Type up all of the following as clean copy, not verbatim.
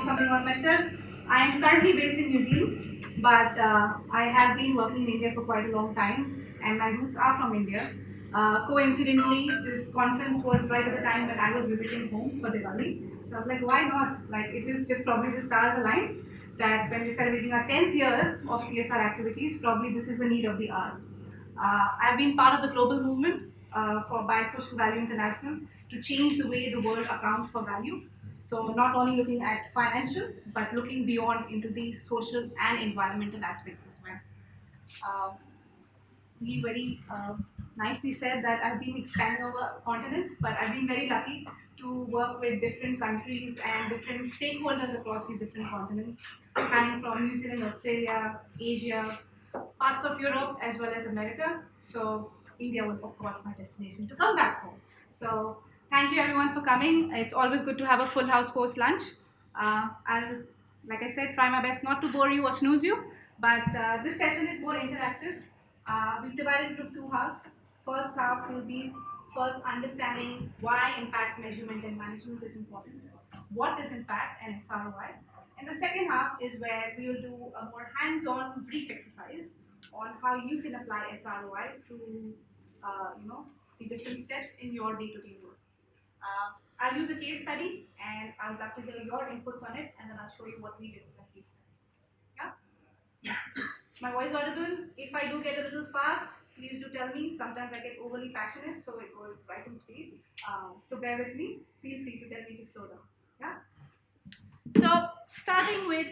something about myself. I am currently based in New Zealand, but I have been working in India for quite a long time, and my roots are from India. Coincidentally, this conference was right at the time when I was visiting home for Diwali. So I was like, why not? Like, it is just probably the stars aligned that when we're celebrating our 10th year of CSR activities, probably this is the need of the hour. I've been part of the global movement for by Social Value International to change the way the world accounts for value. So not only looking at financial, but looking beyond into the social and environmental aspects as well. Uh, we very nicely said that I've been expanding over continents, but I've been very lucky to work with different countries and different stakeholders across these different continents, spanning from New Zealand, Australia, Asia, parts of Europe, as well as America. So India was, of course, my destination to come back home. So thank you everyone for coming. It's always good to have a full house post lunch. I'll, like I said, try my best not to bore you or snooze you, but this session is more interactive. We've divided into two halves. First half will be first understanding why impact measurement and management is important. What is impact and SROI? And the second half is where we will do a more hands-on brief exercise on how you can apply SROI through, the different steps in your day-to-day work. I'll use a case study, and I would love to hear your inputs on it, and then I'll show you what we did with that case study. Yeah. My voice audible? If I do get a little fast, please do tell me. Sometimes I get overly passionate, so it goes right in speed. So bear with me. Feel free to tell me to slow down. Yeah. So starting with,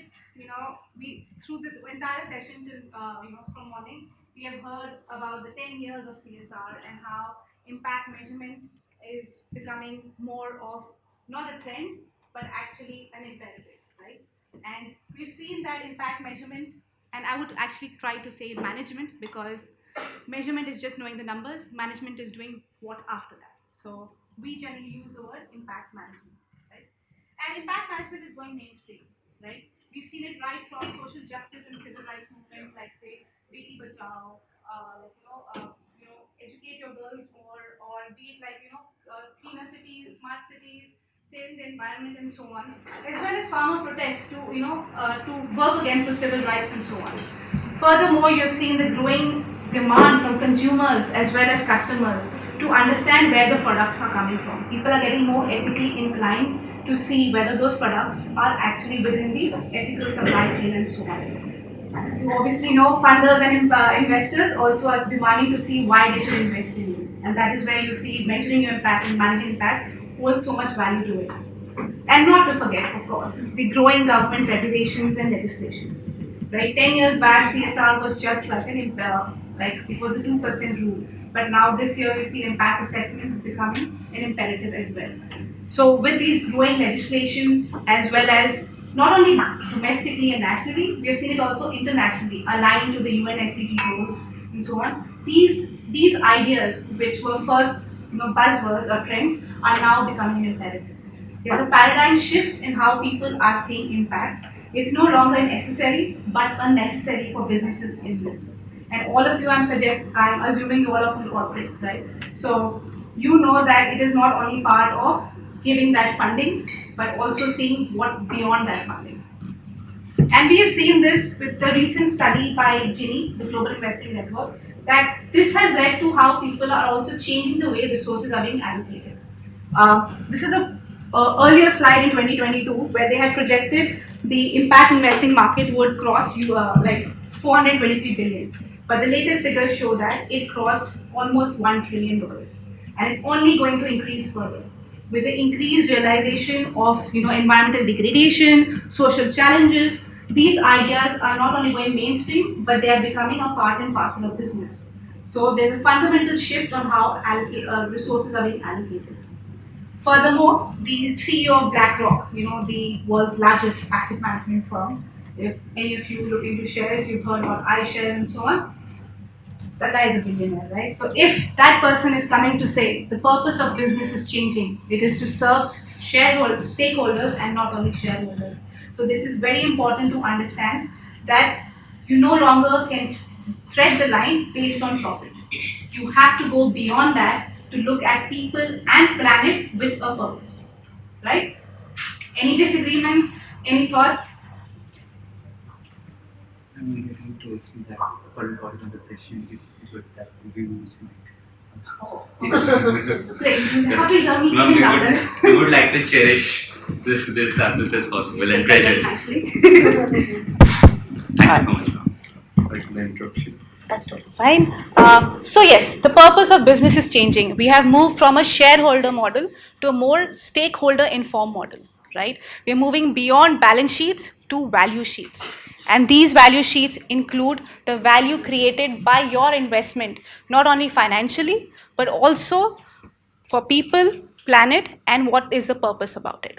we through this entire session till from morning, we have heard about the 10 years of CSR and how impact measurement is becoming more of not a trend but actually an imperative, right? And we've seen that impact measurement, and I would actually try to say management because measurement is just knowing the numbers, management is doing what after that. So we generally use the word impact management, right? And impact management is going mainstream, right? We've seen it right from social justice and civil rights movement, like say Beti Bachao, educate your girls more, or be it like cleaner cities, smart cities, saving the environment, and so on, as well as farmer protests to work against the civil rights and so on. Furthermore, you've seen the growing demand from consumers as well as customers to understand where the products are coming from. People are getting more ethically inclined to see whether those products are actually within the ethical supply chain and so on. You obviously know funders and investors also are demanding to see why they should invest in you. And that is where you see measuring your impact and managing impact holds so much value to it. And not to forget, of course, the growing government regulations and legislations. Right, 10 years back, CSR was just like like it was the 2% rule. But now this year, you see impact assessment becoming an imperative as well. So with these growing legislations, as well as not only domestically and nationally, we have seen it also internationally, aligning to the UN SDG goals and so on. These ideas, which were first buzzwords or trends, are now becoming imperative. There's a paradigm shift in how people are seeing impact. It's no longer necessary, but unnecessary for businesses in this. And all of you, I'm assuming you all are from corporates, right? So you know that it is not only part of giving that funding, but also seeing what beyond that funding. And we have seen this with the recent study by Ginny, the Global Investing Network, that this has led to how people are also changing the way resources are being allocated. This is a earlier slide in 2022 where they had projected the impact investing market would cross like 423 billion. But the latest figures show that it crossed almost $1 trillion. And it's only going to increase further. With the increased realization of environmental degradation, social challenges, these ideas are not only going mainstream, but they are becoming a part and parcel of business. So there's a fundamental shift on how resources are being allocated. Furthermore, the CEO of BlackRock, the world's largest asset management firm, if any of you look into shares, you've heard about iShares and so on, that guy is a billionaire, right? So if that person is coming to say the purpose of business is changing, it is to serve shareholders, stakeholders, and not only shareholders. So this is very important to understand that you no longer can thread the line based on profit. You have to go beyond that to look at people and planet with a purpose, right? Any disagreements, Any thoughts? I mean, you told me that for recording of the session, if you put that reviews. Oh, great. How do you hear me? Ma'am, we would like to cherish this practice as possible and treasure it. Thank you so much, ma'am. Sorry for the interruption. That's totally fine. So yes, the purpose of business is changing. We have moved from a shareholder model to a more stakeholder-informed model, right? We are moving beyond balance sheets to value sheets. And these value sheets include the value created by your investment, not only financially, but also for people, planet, and what is the purpose about it.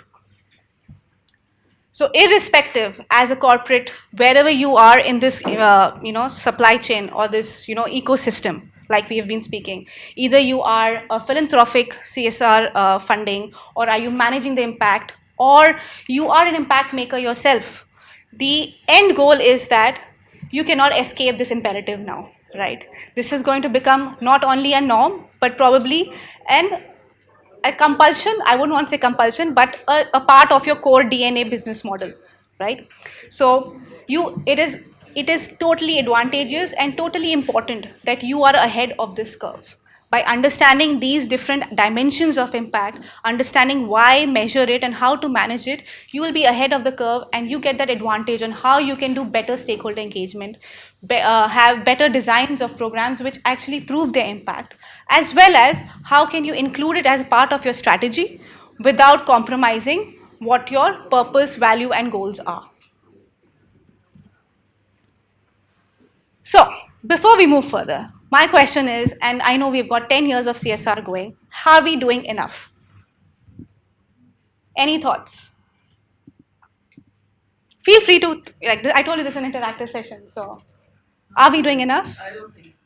So irrespective as a corporate, wherever you are in this, supply chain or this, ecosystem, like we have been speaking, either you are a philanthropic CSR funding, or are you managing the impact, or you are an impact maker yourself. The end goal is that you cannot escape this imperative now, right? This is going to become not only a norm, but probably an a compulsion. I wouldn't want to say compulsion, but a part of your core DNA business model, right? So it is totally advantageous and totally important that you are ahead of this curve. By understanding these different dimensions of impact, understanding why measure it and how to manage it, you will be ahead of the curve, and you get that advantage on how you can do better stakeholder engagement, have better designs of programs which actually prove their impact, as well as how can you include it as part of your strategy without compromising what your purpose, value, and goals are. So, before we move further, my question is, and I know we've got 10 years of CSR going, are we doing enough? Any thoughts? Feel free to, like, I told you this is an interactive session, so are we doing enough? I don't think so.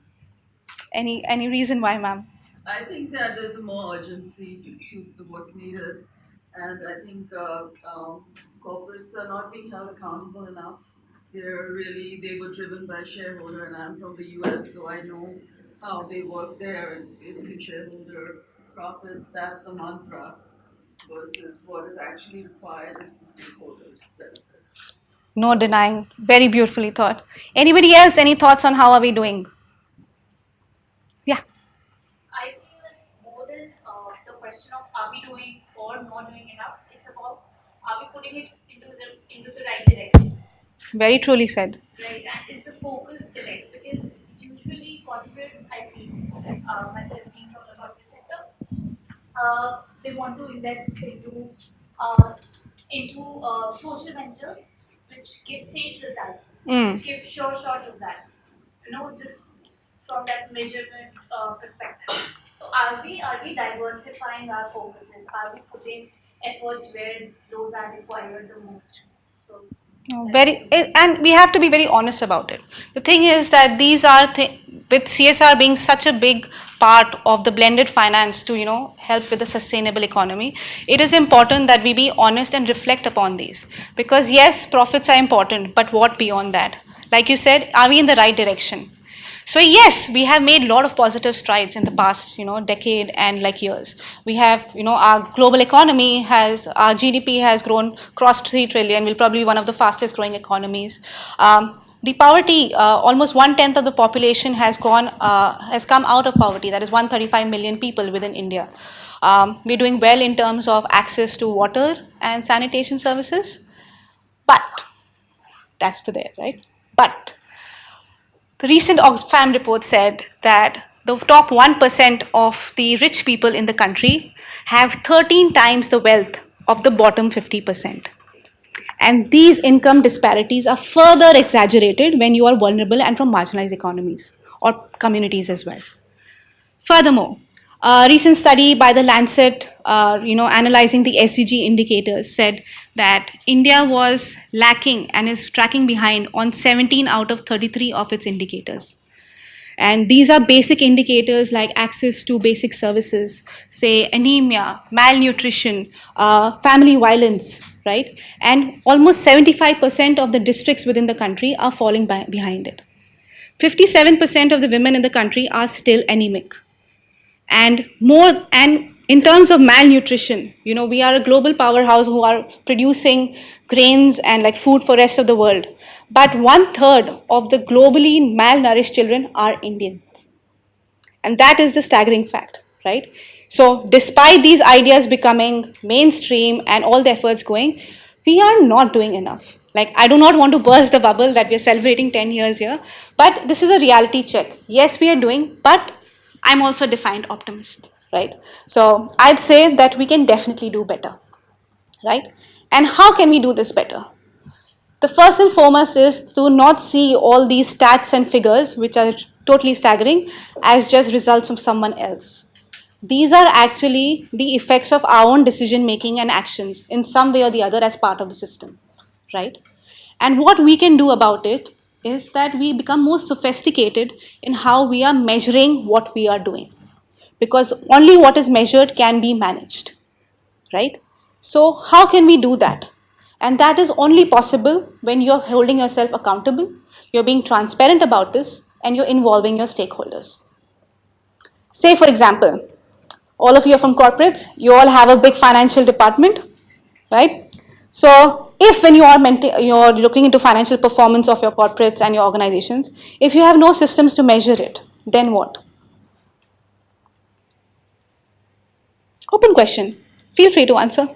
Any reason why, ma'am? I think that there's a more urgency to what's needed, and I think corporates are not being held accountable enough. They were driven by shareholder, and I'm from the US, so I know how they work there, and it's basically shareholder profits. That's the mantra, versus what is actually required is the stakeholders' benefit. No denying. Very beautifully thought. Anybody else? Any thoughts on how are we doing? Yeah. I feel that more than the question of are we doing or not doing enough, it's about are we putting it into the right direction, Very truly said. right? And is the focus correct? Because usually corporates, I feel, myself being from the corporate sector, they want to invest uh, into social ventures which give safe results, which give sure shot results. Just from that measurement perspective. So are we diversifying our focuses? Are we putting efforts where those are required the most? So And we have to be very honest about it. The thing is that these are with CSR being such a big part of the blended finance to help with the sustainable economy, it is important that we be honest and reflect upon these, because yes, profits are important, but what beyond that? Like you said, are we in the right direction? So yes, we have made a lot of positive strides in the past, decade and like years. We have, our global economy our GDP has grown, crossed 3 trillion. We'll probably be one of the fastest growing economies. The poverty, almost 1/10 of the population has come out of poverty. That is 135 million people within India. We're doing well in terms of access to water and sanitation services, but that's to there, right? But the recent Oxfam report said that the top 1% of the rich people in the country have 13 times the wealth of the bottom 50%. And these income disparities are further exaggerated when you are vulnerable and from marginalized economies or communities as well. Furthermore, a recent study by the Lancet, analyzing the SDG indicators, said that India was lacking and is tracking behind on 17 out of 33 of its indicators. And these are basic indicators like access to basic services, say anemia, malnutrition, family violence, right? And almost 75% of the districts within the country are falling behind it. 57% of the women in the country are still anemic. And In terms of malnutrition, we are a global powerhouse who are producing grains and like food for rest of the world. But 1/3 of the globally malnourished children are Indians. And that is the staggering fact, right? So despite these ideas becoming mainstream and all the efforts going, we are not doing enough. Like, I do not want to burst the bubble that we are celebrating 10 years here, but this is a reality check. Yes, we are doing, but I'm also a defined optimist, right? So I'd say that we can definitely do better, right? And how can we do this better? The first and foremost is to not see all these stats and figures, which are totally staggering, as just results of someone else. These are actually the effects of our own decision making and actions in some way or the other as part of the system, right? And what we can do about it is that we become more sophisticated in how we are measuring what we are doing, because only what is measured can be managed, right? So how can we do that? And that is only possible when you're holding yourself accountable, you're being transparent about this, and you're involving your stakeholders. Say, for example, all of you are from corporates, you all have a big financial department, right? So if when you're looking into financial performance of your corporates and your organizations, if you have no systems to measure it, then what? Open question. Feel free to answer.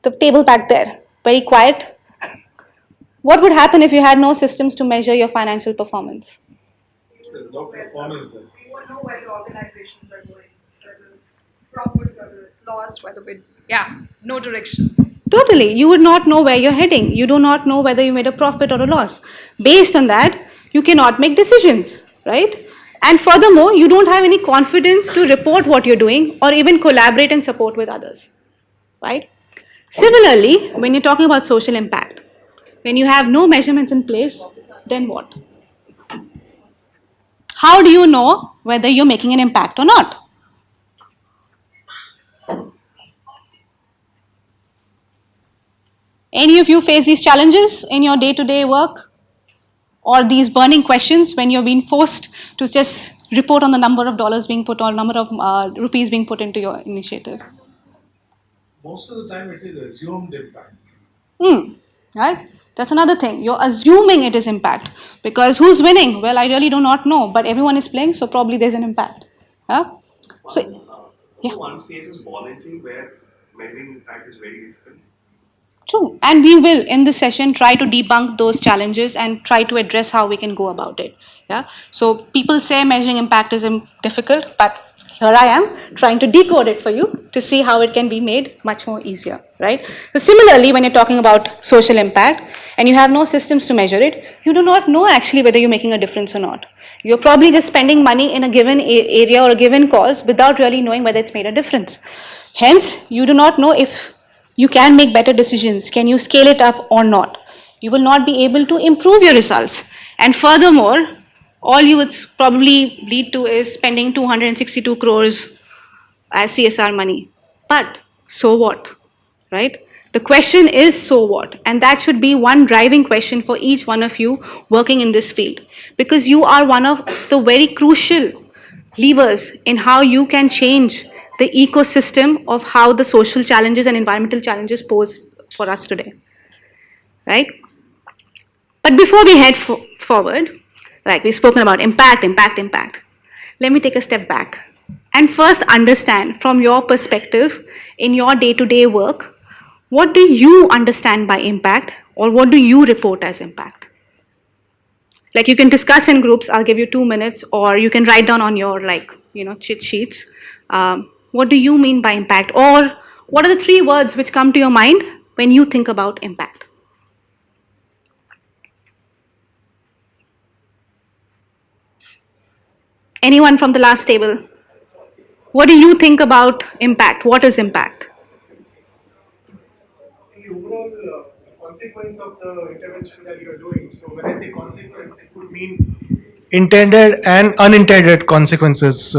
The table back there, very quiet. What would happen if you had no systems to measure your financial performance? There's no performance there. We won't know where the organizations are going, whether it's profit, whether it's lost, whether we, no direction. Totally. You would not know where you're heading. You do not know whether you made a profit or a loss. Based on that, you cannot make decisions, right? And furthermore, you don't have any confidence to report what you're doing or even collaborate and support with others, right? Similarly, when you're talking about social impact, when you have no measurements in place, then what? How do you know whether you're making an impact or not? Any of you face these challenges in your day-to-day work? Or these burning questions when you're being forced to just report on the number of dollars being put or number of rupees being put into your initiative? Most of the time it is assumed impact. Right? That's another thing. You're assuming it is impact. Because who's winning? Well, I really do not know. But everyone is playing, so probably there's an impact. Yeah? So, yeah. One space is voluntary where measuring impact is very difficult. True. And we will, in this session, try to debunk those challenges and try to address how we can go about it. Yeah. So people say measuring impact is difficult, but here I am trying to decode it for you to see how it can be made much more easier, right? So similarly, when you're talking about social impact and you have no systems to measure it, you do not know actually whether you're making a difference or not. You're probably just spending money in a given area or a given cause without really knowing whether it's made a difference. Hence, you do not know if you can make better decisions. Can you scale it up or not? You will not be able to improve your results. And furthermore, all you would probably lead to is spending 262 crores as CSR money. But so what, right? The question is so what? And that should be one driving question for each one of you working in this field. Because you are one of the very crucial levers in how you can change the ecosystem of how the social challenges and environmental challenges pose for us today, right? But before we head forward, like we've spoken about impact. Let me take a step back and first understand from your perspective in your day-to-day work, what do you understand by impact or what do you report as impact? Like you can discuss in groups, I'll give you 2 minutes, or you can write down on your cheat sheets. What do you mean by impact? Or what are the 3 words which come to your mind when you think about impact? Anyone from the last table? What do you think about impact? What is impact? The overall consequence of the intervention that you are doing. So when I say consequence, it would mean intended and unintended consequences.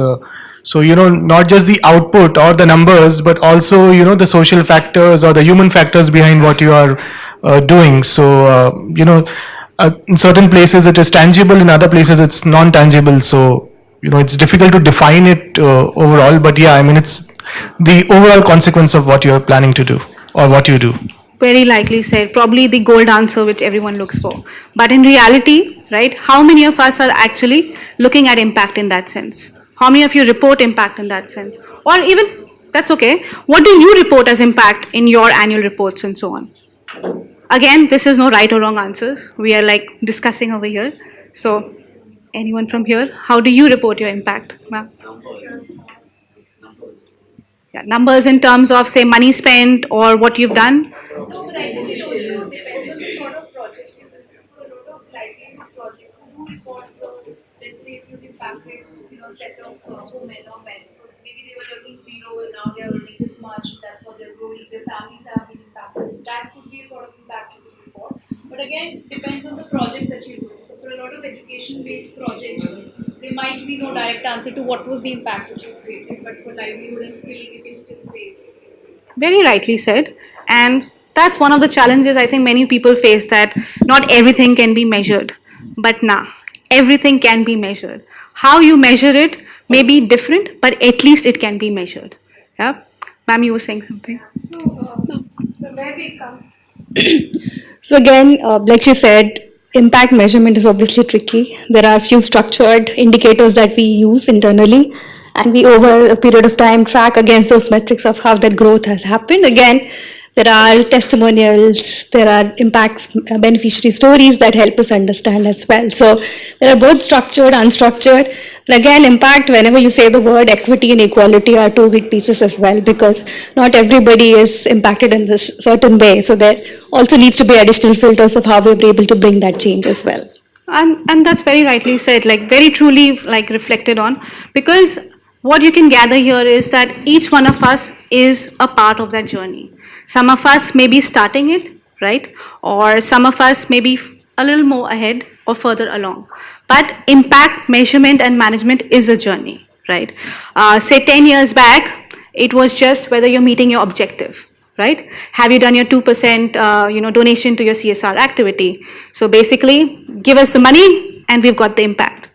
So, not just the output or the numbers, but also, the social factors or the human factors behind what you are doing. So, in certain places it is tangible, in other places it's non-tangible. So, it's difficult to define it overall, but yeah, I mean, it's the overall consequence of what you're planning to do or what you do? Very likely said, probably the gold answer which everyone looks for. But in reality, right, how many of us are actually looking at impact in that sense? How many of you report impact in that sense? Or even, that's okay, what do you report as impact in your annual reports and so on? Again, this is no right or wrong answers. We are like discussing over here. So, anyone from here, how do you report your impact, ma'am? Yeah, numbers in terms of, say, money spent or what you've done. No, but I think it also depends on the sort of projects you do. So for a lot of livelihood projects, you do report the, let's say if you've impacted, set of women or men. So maybe they were earning zero and now they are earning this much, that's how they're growing, their families have been impacted. So that could be a sort of impact you could report. But again, depends on the projects that you do. So for a lot of education-based projects, there might be no direct answer to what was the impact that you created, but for livelihood and skilling, you can still say. Very rightly said. And that's one of the challenges I think many people face, that not everything can be measured. But now, everything can be measured. How you measure it may be different, but at least it can be measured. Yeah? Ma'am, you were saying something? So, from where we come. So again, like you said, impact measurement is obviously tricky. There are few structured indicators that we use internally, and we over a period of time track against those metrics of how that growth has happened. Again, there are testimonials, there are impacts, beneficiary stories that help us understand as well. So there are both structured, unstructured. And again, impact, whenever you say the word equity and equality are two big pieces as well, because not everybody is impacted in this certain way. So there also needs to be additional filters of how we're able to bring that change as well. And that's very rightly said, like very truly like reflected on, because what you can gather here is that each one of us is a part of that journey. Some of us may be starting it, right? Or some of us may be a little more ahead or further along. But impact measurement and management is a journey, right? Say 10 years back, it was just whether you're meeting your objective, right? Have you done your 2% donation to your CSR activity? So basically, give us the money and we've got the impact,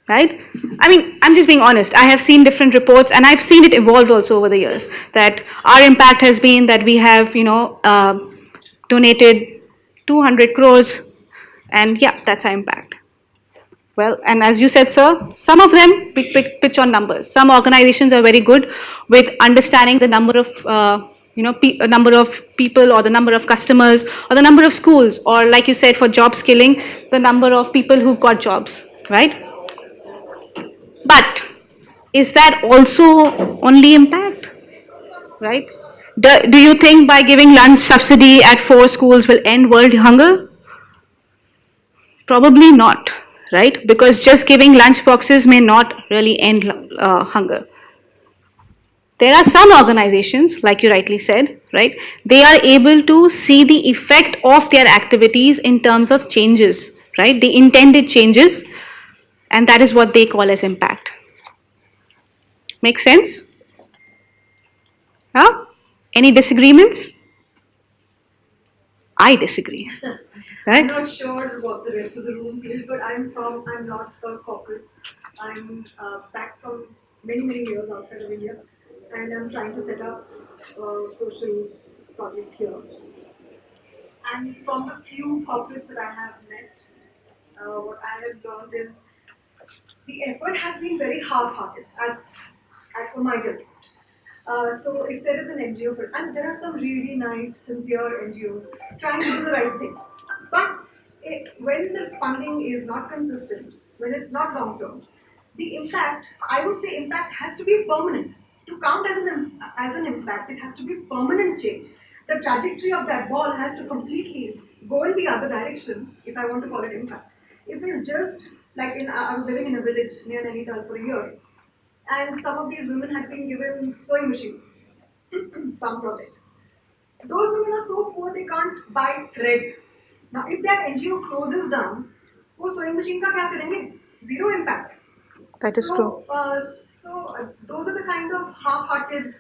right? I mean, I'm just being honest. I have seen different reports and I've seen it evolve also over the years, that our impact has been that we have, donated 200 crores, and yeah, that's our impact. Well, and as you said, sir, some of them pitch on numbers. Some organizations are very good with understanding the number of, number of people or the number of customers or the number of schools, or like you said, for job skilling, the number of people who've got jobs, right? But is that also only impact, right? Do you think by giving lunch subsidy at 4 schools will end world hunger? Probably not, right? Because just giving lunch boxes may not really end hunger. There are some organizations, like you rightly said, right? They are able to see the effect of their activities in terms of changes, right? The intended changes, and that is what they call as impact. Make sense? Huh? Any disagreements? I disagree. Right? I'm not sure what the rest of the room feels, but I'm not a corporate. I'm back from many years outside of India, and I'm trying to set up a social project here. And from the few corporates that I have met, what I have learned is the effort has been very half-hearted, as per my judgment. So if there is an NGO, and there are some really nice, sincere NGOs trying to do the right thing, but when the funding is not consistent, when it's not long term, the impact, I would say, impact has to be permanent. To count as an impact, it has to be permanent change. The trajectory of that ball has to completely go in the other direction. If I want to call it impact, if it's just like I was living in a village near Nainital for a year, and some of these women had been given sewing machines, some project. Those women are so poor they can't buy thread. Now, if that NGO closes down, वो sewing machine का क्या करेंगे? Zero impact. That is true. Those are the kind of half-hearted,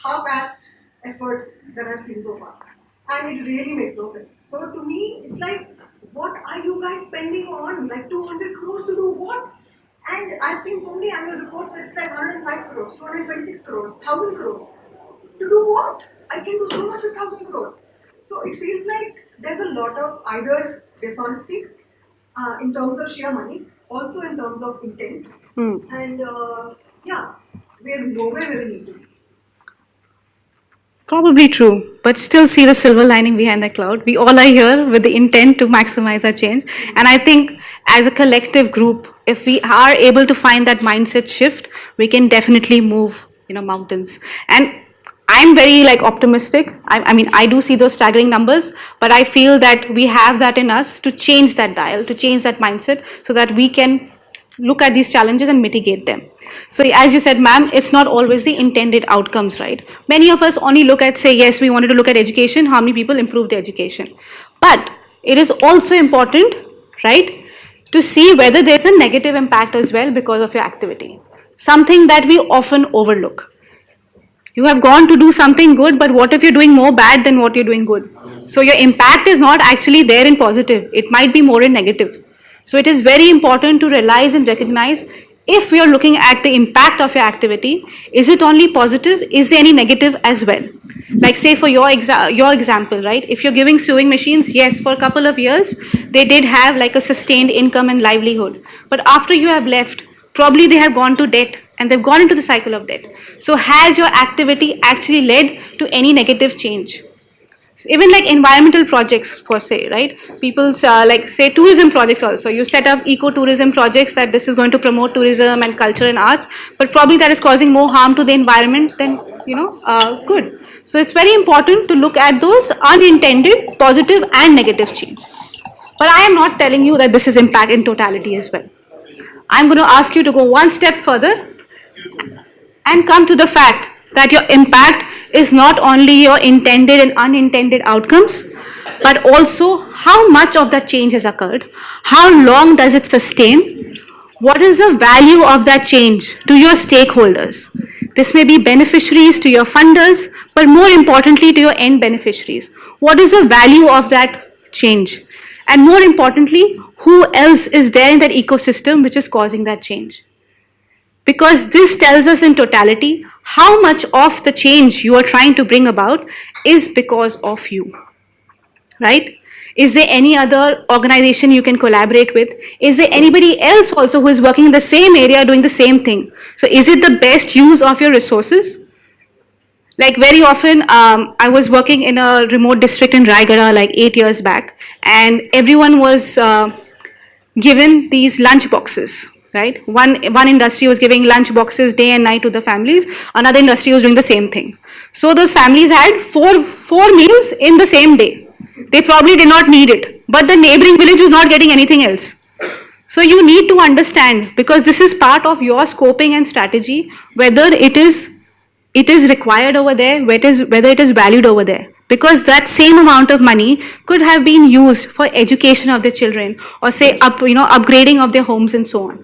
half-assed efforts that I've seen so far, and it really makes no sense. So to me, it's like, what are you guys spending on? Like 200 crores to do what? And I've seen so many annual reports where it's like 105 crores, 226 crores, 1000 crores. To do what? I can do so much with 1000 crores. So it feels like there's a lot of either dishonesty in terms of sheer money, also in terms of intent. And yeah, we're nowhere where we need to be. Probably true, but still see the silver lining behind the cloud. We all are here with the intent to maximize our change. And I think as a collective group, if we are able to find that mindset shift, we can definitely move, mountains. And I'm very optimistic. I mean, I do see those staggering numbers, but I feel that we have that in us to change that dial, to change that mindset so that we can look at these challenges and mitigate them. So as you said, ma'am, it's not always the intended outcomes, right? Many of us only look at, say, yes, we wanted to look at education, how many people improved their education. But it is also important, right, to see whether there's a negative impact as well because of your activity. Something that we often overlook. You have gone to do something good, but what if you're doing more bad than what you're doing good? So your impact is not actually there in positive. It might be more in negative. So it is very important to realize and recognize if we are looking at the impact of your activity, is it only positive? Is there any negative as well? Like say for your example, right? If you're giving sewing machines, yes, for a couple of years, they did have like a sustained income and livelihood. But after you have left, probably they have gone to debt and they've gone into the cycle of debt. So has your activity actually led to any negative change? Even like environmental projects for say, right? People's like say tourism projects also. You set up eco-tourism projects that this is going to promote tourism and culture and arts, but probably that is causing more harm to the environment than, good. So it's very important to look at those unintended, positive and negative change. But I am not telling you that this is impact in totality as well. I'm going to ask you to go one step further and come to the fact that your impact is not only your intended and unintended outcomes, but also how much of that change has occurred, how long does it sustain, what is the value of that change to your stakeholders. This may be beneficiaries to your funders, but more importantly to your end beneficiaries. What is the value of that change? And more importantly, who else is there in that ecosystem which is causing that change? Because this tells us in totality how much of the change you are trying to bring about is because of you, right? Is there any other organization you can collaborate with? Is there anybody else also who is working in the same area doing the same thing? So is it the best use of your resources? Like very often, I was working in a remote district in Raigada like 8 years back, and everyone was given these lunch boxes. Right? One industry was giving lunch boxes day and night to the families. Another industry was doing the same thing. So those families had four meals in the same day. They probably did not need it, but the neighboring village was not getting anything else. So you need to understand, because this is part of your scoping and strategy, whether it is required over there, whether it is valued over there. Because that same amount of money could have been used for education of their children, or say upgrading of their homes and so on.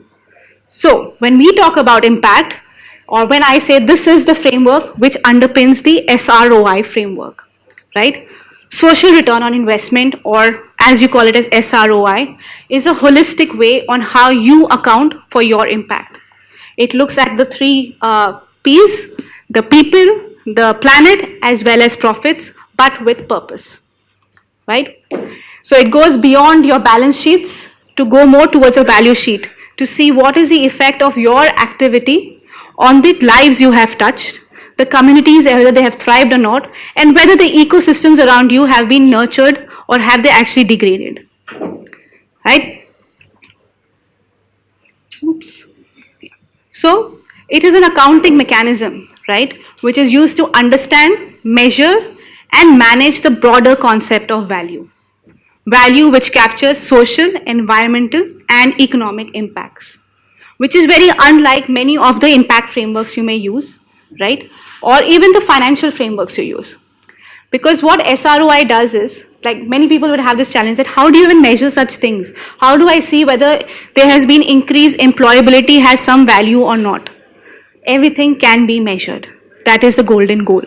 So when we talk about impact, or when I say this is the framework which underpins the SROI framework, right? Social return on investment, or as you call it as SROI, is a holistic way on how you account for your impact. It looks at the three P's, the people, the planet, as well as profits, but with purpose, right? So it goes beyond your balance sheets to go more towards a value sheet, to see what is the effect of your activity on the lives you have touched, the communities, whether they have thrived or not, and whether the ecosystems around you have been nurtured or have they actually degraded, right? Oops. So it is an accounting mechanism, right, which is used to understand, measure, and manage the broader concept of value. Value which captures social, environmental, and economic impacts, which is very unlike many of the impact frameworks you may use, right? Or even the financial frameworks you use. Because what SROI does is, like many people would have this challenge that how do you even measure such things? How do I see whether there has been increased employability has some value or not? Everything can be measured. That is the golden goal,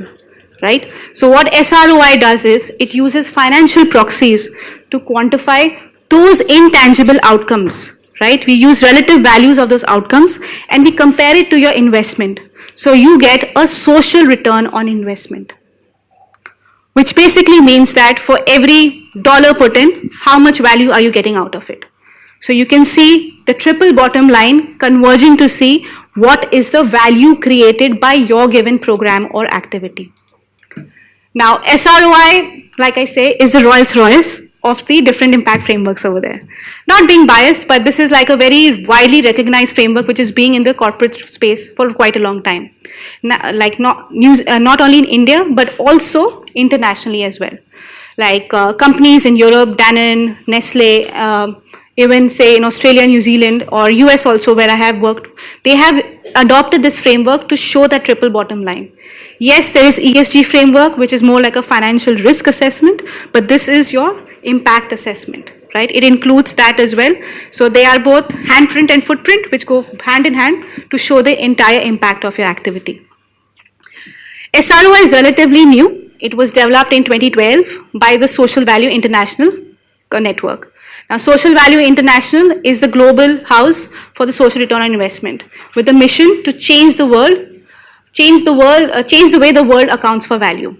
right? So what SROI does is it uses financial proxies to quantify those intangible outcomes right? We use relative values of those outcomes and we compare it to your investment. So you get a social return on investment, which basically means that for every dollar put in, how much value are you getting out of it? So you can see the triple bottom line converging to see what is the value created by your given program or activity. Now, SROI, like I say, is the Rolls Royce of the different impact frameworks over there. Not being biased, but this is like a very widely recognized framework which is being in the corporate space for quite a long time. Like not only in India, but also internationally as well. Like companies in Europe, Danone, Nestle, even say in Australia, New Zealand, or US also where I have worked, they have adopted this framework to show that triple bottom line. Yes, there is ESG framework, which is more like a financial risk assessment, but this is your impact assessment, right? It includes that as well. So they are both handprint and footprint, which go hand in hand to show the entire impact of your activity. SROI is relatively new. It was developed in 2012 by the Social Value International network. Now, Social Value International is the global house for the social return on investment, with the mission to change the way the world accounts for value.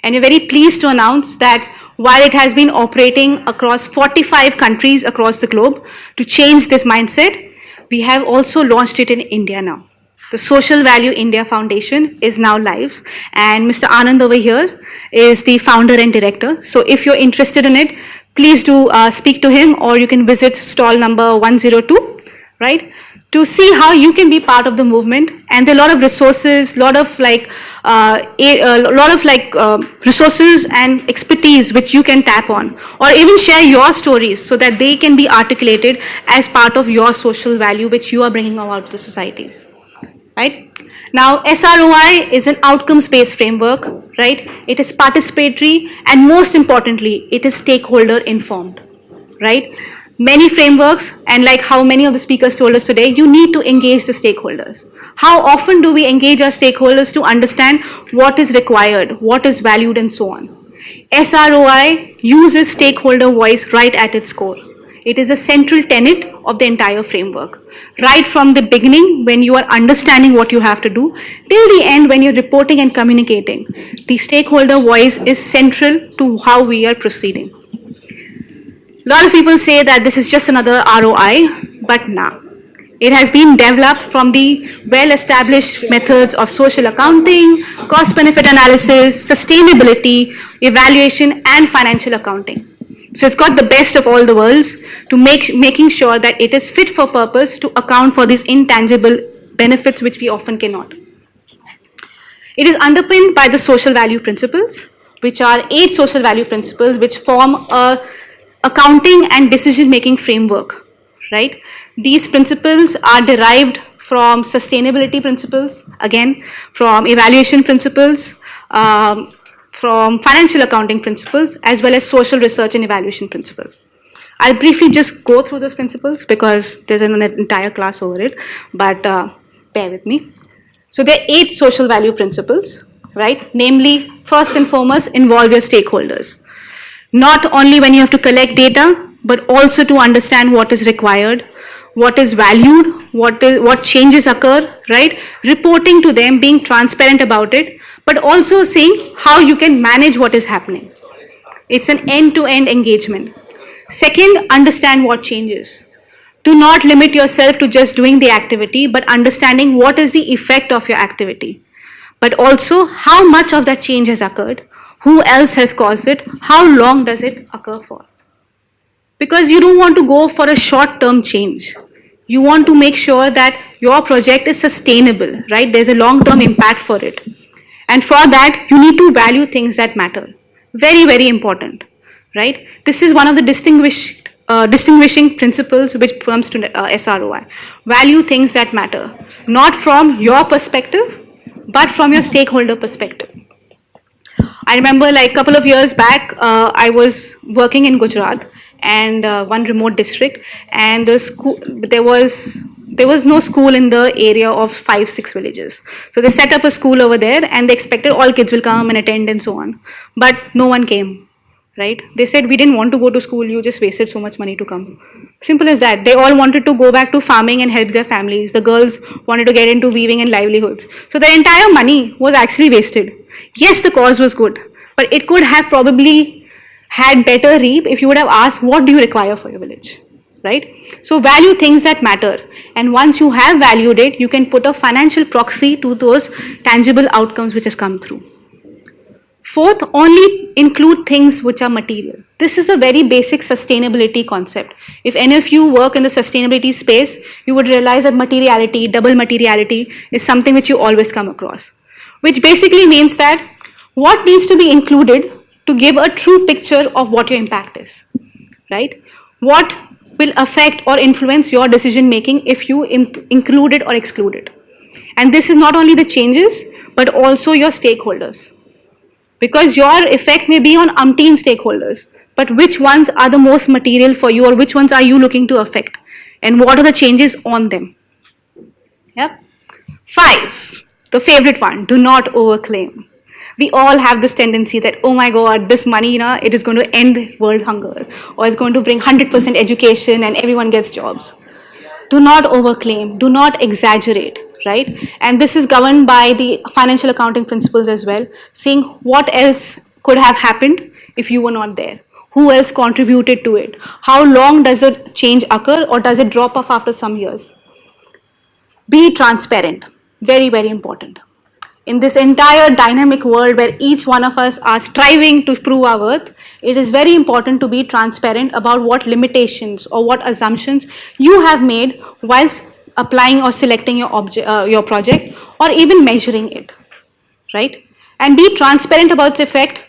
And we're very pleased to announce that while it has been operating across 45 countries across the globe to change this mindset, we have also launched it in India now. The Social Value India Foundation is now live, and Mr. Anand over here is the founder and director. So if you're interested in it, please do speak to him, or you can visit stall number 102, right, to see how you can be part of the movement. And there are a lot of resources, resources and expertise which you can tap on, or even share your stories so that they can be articulated as part of your social value which you are bringing out to the society, right? Now, SROI is an outcomes-based framework, right? It is participatory, and most importantly, it is stakeholder informed, right? Many frameworks, and like how many of the speakers told us today, you need to engage the stakeholders. How often do we engage our stakeholders to understand what is required, what is valued, and so on? SROI uses stakeholder voice right at its core. It is a central tenet of the entire framework. Right from the beginning, when you are understanding what you have to do, till the end when you're reporting and communicating, the stakeholder voice is central to how we are proceeding. A lot of people say that this is just another ROI, but nah. It has been developed from the well-established methods of social accounting, cost-benefit analysis, sustainability, evaluation, and financial accounting. So it's got the best of all the worlds to making sure that it is fit for purpose to account for these intangible benefits which we often cannot. It is underpinned by the social value principles, which are 8 social value principles which form a accounting and decision-making framework, right? These principles are derived from sustainability principles, again, from evaluation principles, from financial accounting principles, as well as social research and evaluation principles. I'll briefly just go through those principles because there's an entire class over it, but bear with me. So there are 8 social value principles, right? Namely, first and foremost, involve your stakeholders. Not only when you have to collect data, but also to understand what is required, what is valued, what changes occur, right? Reporting to them, being transparent about it, but also seeing how you can manage what is happening. It's an end-to-end engagement. Second, understand what changes. Do not limit yourself to just doing the activity, but understanding what is the effect of your activity. But also how much of that change has occurred, who else has caused it, how long does it occur for. Because you don't want to go for a short-term change. You want to make sure that your project is sustainable, right? There's a long-term impact for it. And for that, you need to value things that matter. Very, very important, right? This is one of the distinguishing principles which comes to SROI. Value things that matter, not from your perspective, but from your stakeholder perspective. I remember like a couple of years back, I was working in Gujarat and one remote district, and there was no school in the area of 5-6 villages. So they set up a school over there and they expected all kids will come and attend and so on. But no one came. right? They said, we didn't want to go to school, you just wasted so much money to come. Simple as that. They all wanted to go back to farming and help their families. The girls wanted to get into weaving and livelihoods. So their entire money was actually wasted. Yes, the cause was good, but it could have probably had better reap if you would have asked, what do you require for your village, right? So value things that matter. And once you have valued it, you can put a financial proxy to those tangible outcomes which have come through. Fourth, only include things which are material. This is a very basic sustainability concept. If any of you work in the sustainability space, you would realize that materiality, double materiality, is something which you always come across. Which basically means that what needs to be included to give a true picture of what your impact is, right? What will affect or influence your decision making if you include it or exclude it. And this is not only the changes, but also your stakeholders. Because your effect may be on umpteen stakeholders, but which ones are the most material for you, or which ones are you looking to affect, and what are the changes on them? Yeah. 5, the favorite one, do not overclaim. We all have this tendency that, oh my God, this money, it is going to end world hunger, or it's going to bring 100% education and everyone gets jobs. Do not overclaim, do not exaggerate, right? And this is governed by the financial accounting principles as well, seeing what else could have happened if you were not there. Who else contributed to it? How long does the change occur, or does it drop off after some years? Be transparent, very, very important. In this entire dynamic world where each one of us are striving to prove our worth, it is very important to be transparent about what limitations or what assumptions you have made whilst applying or selecting your project, or even measuring it, right? And be transparent about its effect.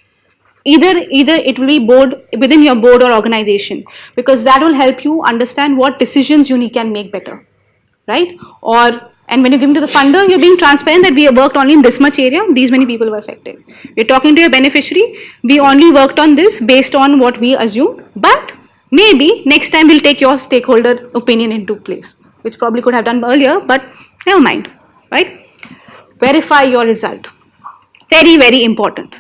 Either it will be within your board or organization, because that will help you understand what decisions you can make better, right? And when you're giving to the funder, you're being transparent that we have worked only in this much area, these many people were affected. We're talking to your beneficiary, we only worked on this based on what we assumed, but maybe next time we'll take your stakeholder opinion into place, which probably could have done earlier, but never mind, right? Verify your result. Very, very important.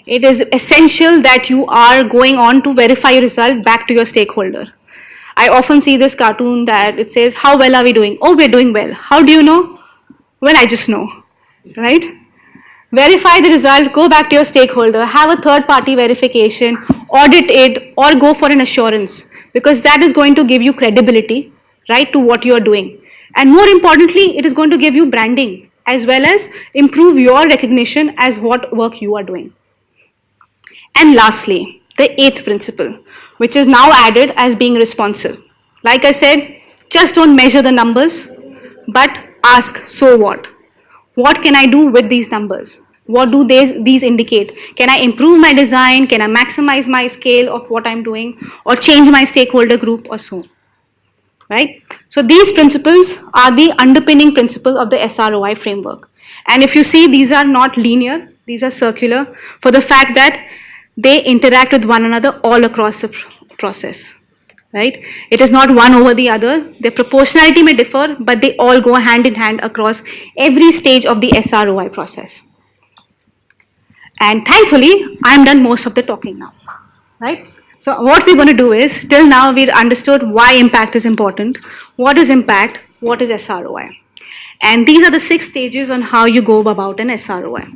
It is essential that you are going on to verify your result back to your stakeholder. I often see this cartoon that it says, how well are we doing? Oh, we're doing well. How do you know? Well, I just know, right? Verify the result, go back to your stakeholder, have a third party verification, audit it, or go for an assurance, because that is going to give you credibility, right, to what you are doing. And more importantly, it is going to give you branding, as well as improve your recognition as what work you are doing. And lastly, the 8th principle, which is now added as being responsive. Like I said, just don't measure the numbers, but ask, so what? What can I do with these numbers? What do these indicate? Can I improve my design? Can I maximize my scale of what I'm doing? Or change my stakeholder group or so? Right? So these principles are the underpinning principles of the SROI framework. And if you see, these are not linear, these are circular, for the fact that they interact with one another all across the process, right? It is not one over the other. Their proportionality may differ, but they all go hand in hand across every stage of the SROI process. And thankfully, I'm done most of the talking now, right? So what we're going to do is, till now we've understood why impact is important, what is impact, what is SROI. And these are the 6 stages on how you go about an SROI.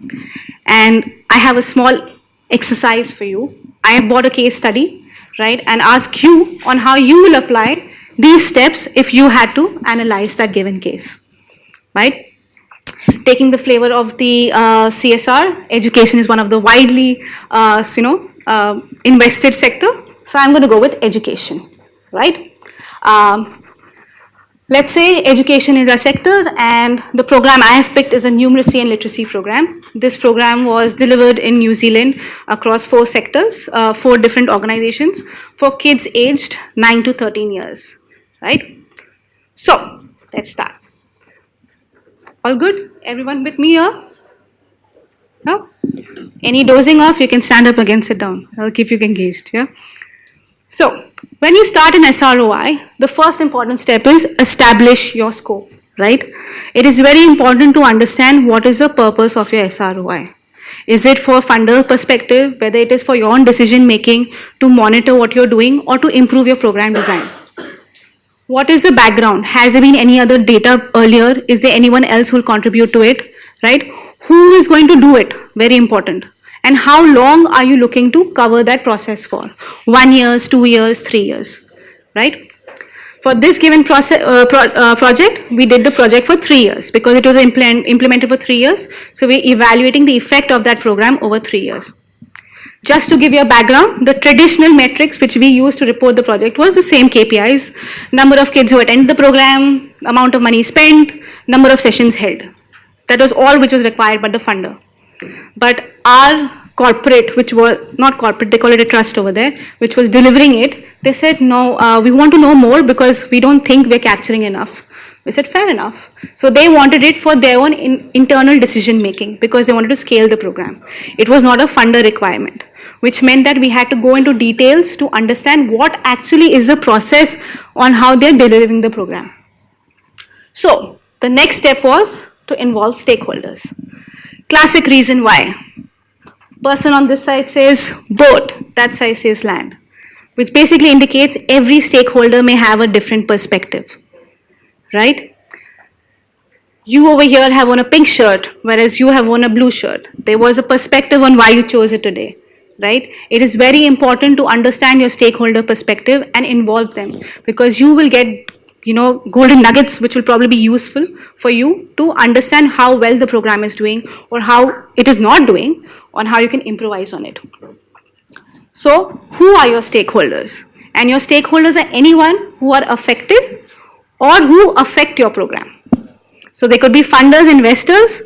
And I have a small exercise for you. I have bought a case study, right, and ask you on how you will apply these steps if you had to analyze that given case, right? Taking the flavor of the CSR, education is one of the widely, invested sector. So I'm going to go with education, right? Let's say education is our sector, and the program I have picked is a numeracy and literacy program. This program was delivered in New Zealand across 4 sectors, 4 different organizations for kids aged 9 to 13 years, right? So let's start. All good? Everyone with me here? No? Any dozing off, you can stand up again, sit down. I'll keep you engaged, yeah? So, when you start an SROI, the first important step is establish your scope, right? It is very important to understand what is the purpose of your SROI. Is it for funder perspective, whether it is for your own decision making, to monitor what you're doing, or to improve your program design? What is the background? Has there been any other data earlier? Is there anyone else who will contribute to it, right? Who is going to do it? Very important. And how long are you looking to cover that process for? 1 year, 2 years, 3 years, right? For this given project, we did the project for 3 years because it was implemented for 3 years. So we're evaluating the effect of that program over 3 years. Just to give you a background, the traditional metrics which we used to report the project was the same KPIs: number of kids who attended the program, amount of money spent, number of sessions held. That was all which was required by the funder. But our corporate, which was not corporate, they call it a trust over there, which was delivering it, they said, no, we want to know more because we don't think we're capturing enough. We said, fair enough. So they wanted it for their own internal decision making because they wanted to scale the program. It was not a funder requirement, which meant that we had to go into details to understand what actually is the process on how they're delivering the program. So the next step was to involve stakeholders. Classic reason why. Person on this side says boat, that side says land, which basically indicates every stakeholder may have a different perspective, right? You over here have on a pink shirt, whereas you have on a blue shirt. There was a perspective on why you chose it today, right? It is very important to understand your stakeholder perspective and involve them because you will get golden nuggets which will probably be useful for you to understand how well the program is doing or how it is not doing, on how you can improvise on it. So who are your stakeholders? And your stakeholders are anyone who are affected or who affect your program. So they could be funders, investors,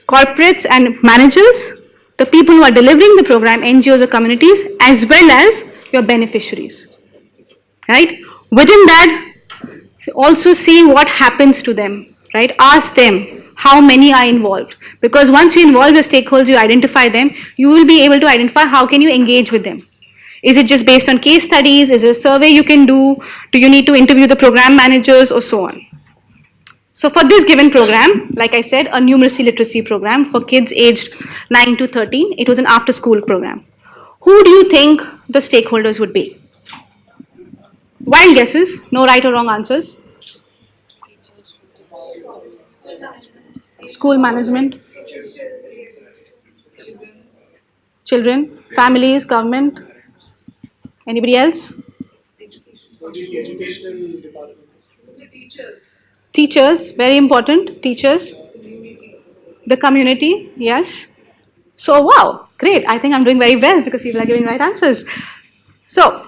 corporates and managers, the people who are delivering the program, NGOs or communities, as well as your beneficiaries, right? Within that, also see what happens to them, right? Ask them how many are involved, because once you involve your stakeholders, you identify them, you will be able to identify how can you engage with them. Is it just based on case studies? Is it a survey you can do? Do you need to interview the program managers or so on? So for this given program, like I said, a numeracy literacy program for kids aged 9 to 13, it was an after school program. Who do you think the stakeholders would be? Wild guesses, no right or wrong answers. School management, children, families, government. Anybody else? The educational department. The teachers. Teachers, very important, teachers. The community, yes. So wow, great. I think I'm doing very well because people are giving right answers. So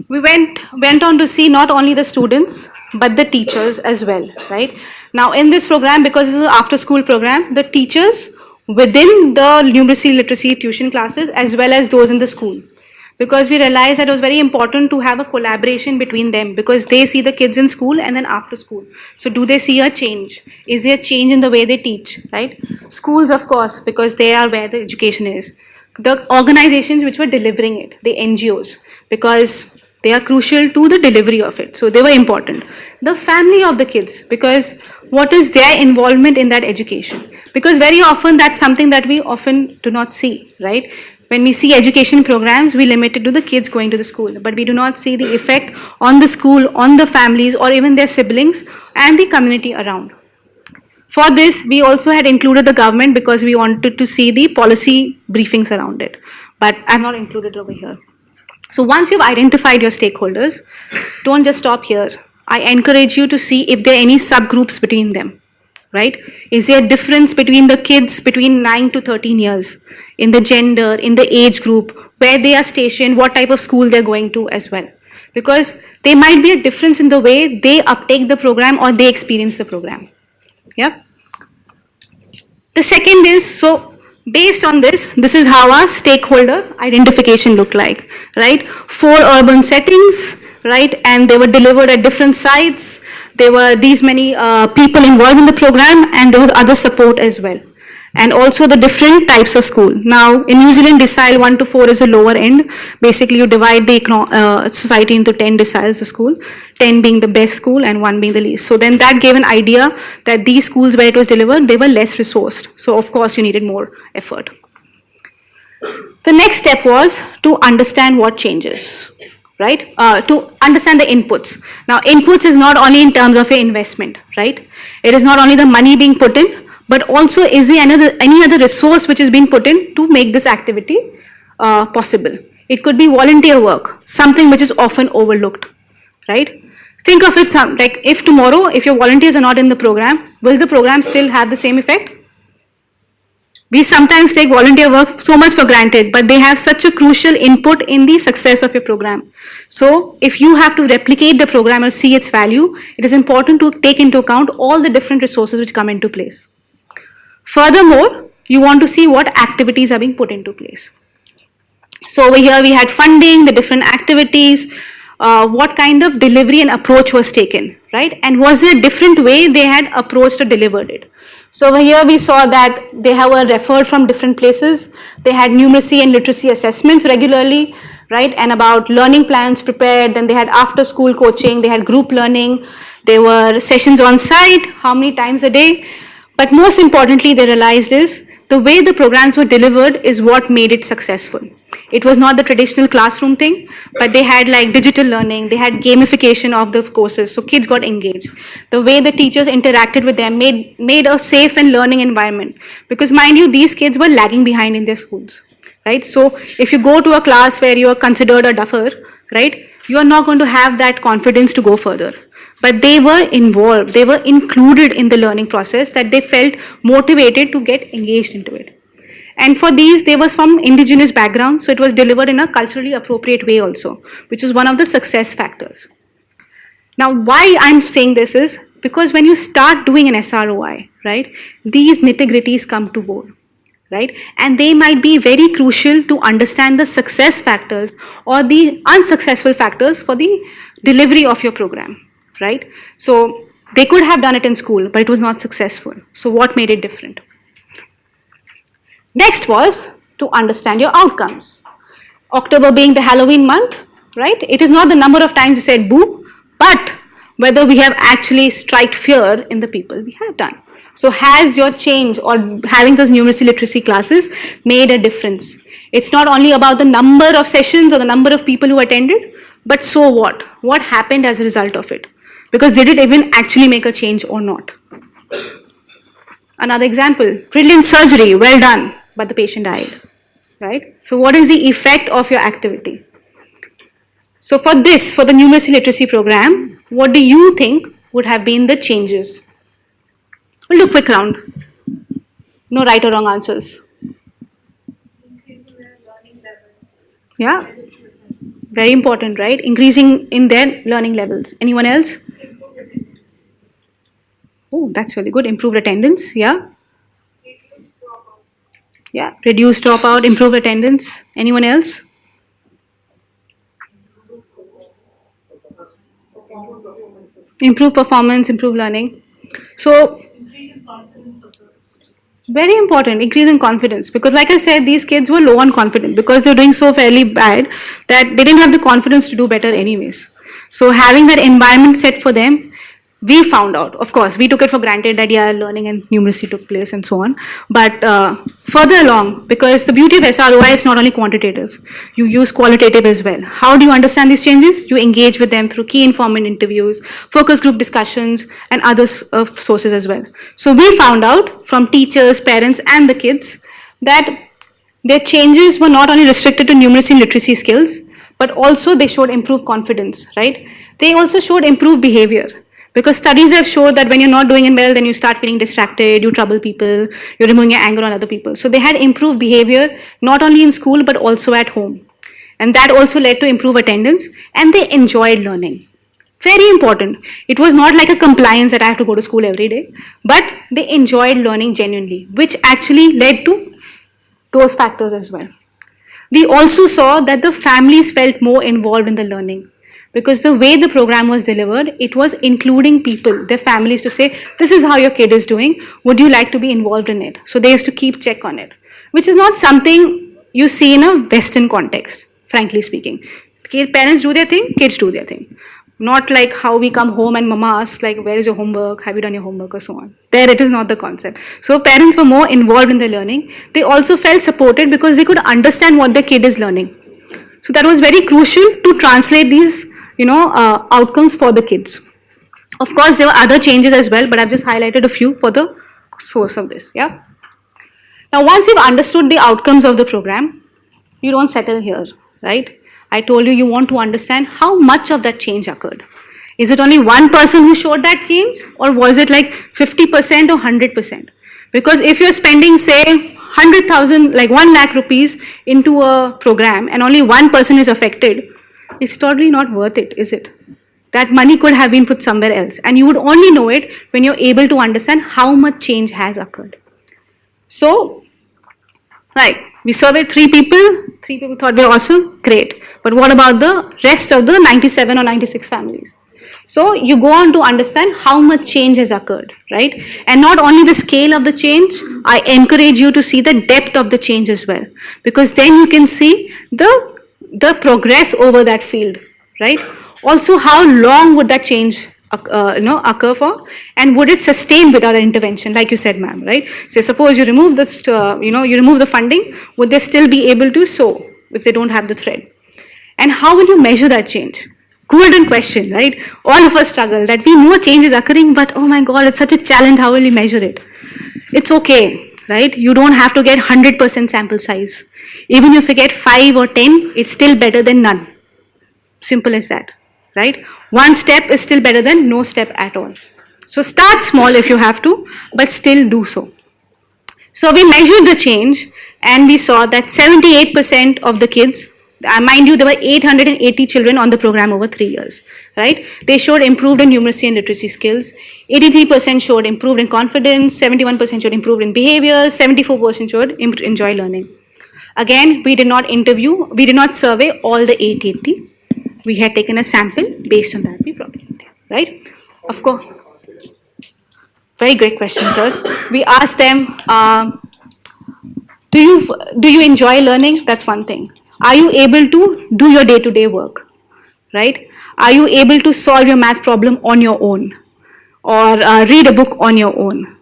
we went on to see not only the students, but the teachers as well, right? Now in this program, because this is an after school program, the teachers within the numeracy literacy tuition classes as well as those in the school. Because we realized that it was very important to have a collaboration between them because they see the kids in school and then after school. So do they see a change? Is there a change in the way they teach, right? Schools, of course, because they are where the education is. The organizations which were delivering it, the NGOs, because they are crucial to the delivery of it. So they were important. The family of the kids, because what is their involvement in that education? Because very often that's something that we often do not see, right? When we see education programs, we limit it to the kids going to the school, but we do not see the effect on the school, on the families, or even their siblings and the community around. For this, we also had included the government because we wanted to see the policy briefings around it, but I've not included over here. So once you've identified your stakeholders, don't just stop here. I encourage you to see if there are any subgroups between them, right? Is there a difference between the kids between 9 to 13 years, in the gender, in the age group, where they are stationed, what type of school they're going to as well? Because there might be a difference in the way they uptake the program or they experience the program. Yeah. The second is, so based on this is how our stakeholder identification looked like, right? 4 urban settings, right? And they were delivered at different sites. There were these many people involved in the program, and there was other support as well. And also the different types of school. Now, in New Zealand, decile 1 to 4 is the lower end. Basically, you divide the society into 10 deciles of school, 10 being the best school and 1 being the least. So then that gave an idea that these schools where it was delivered, they were less resourced. So of course, you needed more effort. The next step was to understand what changes, right? To understand the inputs. Now, inputs is not only in terms of your investment, right? It is not only the money being put in, but also is there any other resource which is being put in to make this activity possible. It could be volunteer work, something which is often overlooked, right? Think of it like if tomorrow, if your volunteers are not in the program, will the program still have the same effect? We sometimes take volunteer work so much for granted, but they have such a crucial input in the success of your program. So if you have to replicate the program or see its value, it is important to take into account all the different resources which come into place. Furthermore, you want to see what activities are being put into place. So over here we had funding, the different activities, what kind of delivery and approach was taken, right? And was there a different way they had approached or delivered it? So over here we saw that they were referred from different places. They had numeracy and literacy assessments regularly, right? And about learning plans prepared. Then they had after school coaching, they had group learning. There were sessions on site, how many times a day. But most importantly, they realized is the way the programs were delivered is what made it successful. It was not the traditional classroom thing, but they had like digital learning, they had gamification of the courses, so kids got engaged. The way the teachers interacted with them made a safe and learning environment. Because mind you, these kids were lagging behind in their schools, right? So if you go to a class where you are considered a duffer, right, you are not going to have that confidence to go further. But they were involved, they were included in the learning process, that they felt motivated to get engaged into it. And for these, they was from indigenous background, so it was delivered in a culturally appropriate way also, which is one of the success factors. Now, why I'm saying this is because when you start doing an SROI, right, these nitty-gritties come to fore, right? And they might be very crucial to understand the success factors or the unsuccessful factors for the delivery of your program, right? So they could have done it in school, but it was not successful. So what made it different? Next was to understand your outcomes. October being the Halloween month, right? It is not the number of times you said boo, but whether we have actually striked fear in the people we have done. So has your change or having those numeracy literacy classes made a difference? It's not only about the number of sessions or the number of people who attended, but so what? What happened as a result of it? Because did it even actually make a change or not? Another example, brilliant surgery, well done, but the patient died, right? So what is the effect of your activity? So for this, for the numeracy literacy program, what do you think would have been the changes? We'll do a quick round. No right or wrong answers. Yeah, very important, right? Increasing in their learning levels. Anyone else? Oh, that's really good. Improved attendance, yeah. Yeah, reduce dropout, improve attendance. Anyone else? Improve performance, improve learning. So, very important, increase in confidence. Because like I said, these kids were low on confidence because they're doing so fairly bad that they didn't have the confidence to do better anyways. So having that environment set for them, we found out, of course, we took it for granted that yeah, learning and numeracy took place and so on. But further along, because the beauty of SROI is not only quantitative, you use qualitative as well. How do you understand these changes? You engage with them through key informant interviews, focus group discussions, and other sources as well. So we found out from teachers, parents, and the kids that their changes were not only restricted to numeracy and literacy skills, but also they showed improved confidence, right? They also showed improved behavior. Because studies have shown that when you're not doing it well, then you start feeling distracted, you trouble people, you're removing your anger on other people. So they had improved behavior, not only in school, but also at home. And that also led to improved attendance, and they enjoyed learning. Very important. It was not like a compliance that I have to go to school every day, but they enjoyed learning genuinely, which actually led to those factors as well. We also saw that the families felt more involved in the learning. Because the way the program was delivered, it was including people, their families, to say, this is how your kid is doing, would you like to be involved in it? So they used to keep check on it, which is not something you see in a Western context, frankly speaking. Parents do their thing, kids do their thing. Not like how we come home and mama asks like, where is your homework? Have you done your homework or so on? There it is not the concept. So parents were more involved in their learning. They also felt supported because they could understand what their kid is learning. So that was very crucial to translate these, outcomes for the kids. Of course, there were other changes as well, but I've just highlighted a few for the source of this. Yeah. Now, once you've understood the outcomes of the program, you don't settle here, right? I told you want to understand how much of that change occurred. Is it only one person who showed that change, or was it like 50% or 100%? Because if you're spending, say, 100,000, like 1 lakh rupees into a program and only one person is affected, it's totally not worth it, is it? That money could have been put somewhere else, and you would only know it when you're able to understand how much change has occurred. So, right, we surveyed 3 people thought we were awesome, great. But what about the rest of the 97 or 96 families? So you go on to understand how much change has occurred, right? And not only the scale of the change, I encourage you to see the depth of the change as well. Because then you can see the progress over that field, right? Also, how long would that change occur for, and would it sustain without an intervention, like you said, ma'am, right? So suppose you remove this, you remove the funding, would they still be able to sew if they don't have the thread? And how will you measure that change? Golden question, right? All of us struggle that we know change is occurring, but oh my God, it's such a challenge. How will you measure it? It's okay, right? You don't have to get 100% sample size. Even if you get 5 or 10, it's still better than none. Simple as that, right? One step is still better than no step at all. So start small if you have to, but still do so. So we measured the change and we saw that 78% of the kids, mind you, there were 880 children on the program over 3 years, right? They showed improved in numeracy and literacy skills. 83% showed improved in confidence, 71% showed improved in behavior, 74% showed enjoy learning. Again, we did not interview, we did not survey all the 880. We had taken a sample, based on that we propagated, right? Of course. Very great question, sir. We asked them, do you enjoy learning? That's one thing. Are you able to do your day-to-day work, right? Are you able to solve your math problem on your own, or read a book on your own,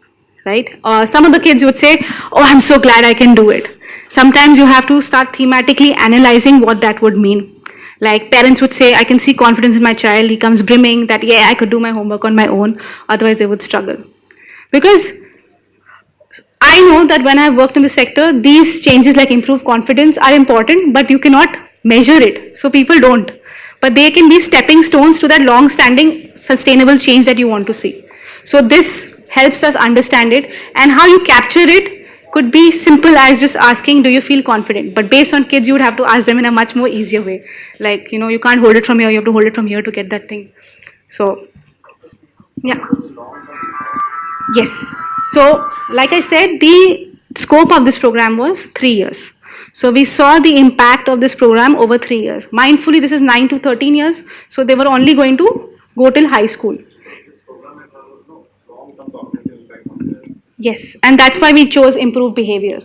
right? Some of the kids would say, oh, I'm so glad I can do it. Sometimes you have to start thematically analyzing what that would mean. Like parents would say, I can see confidence in my child. He comes brimming that, yeah, I could do my homework on my own. Otherwise, they would struggle. Because I know that when I've worked in the sector, these changes like improved confidence are important, but you cannot measure it. So people don't. But they can be stepping stones to that long-standing, sustainable change that you want to see. So this helps us understand it, and how you capture it could be simple as just asking, do you feel confident? But based on kids, you would have to ask them in a much more easier way. Like, you can't hold it from here, you have to hold it from here to get that thing. So, yeah. Yes. So, like I said, the scope of this program was 3 years. So, we saw the impact of this program over 3 years. Mindfully, this is 9 to 13 years. So, they were only going to go till high school. Yes, and that's why we chose improved behavior,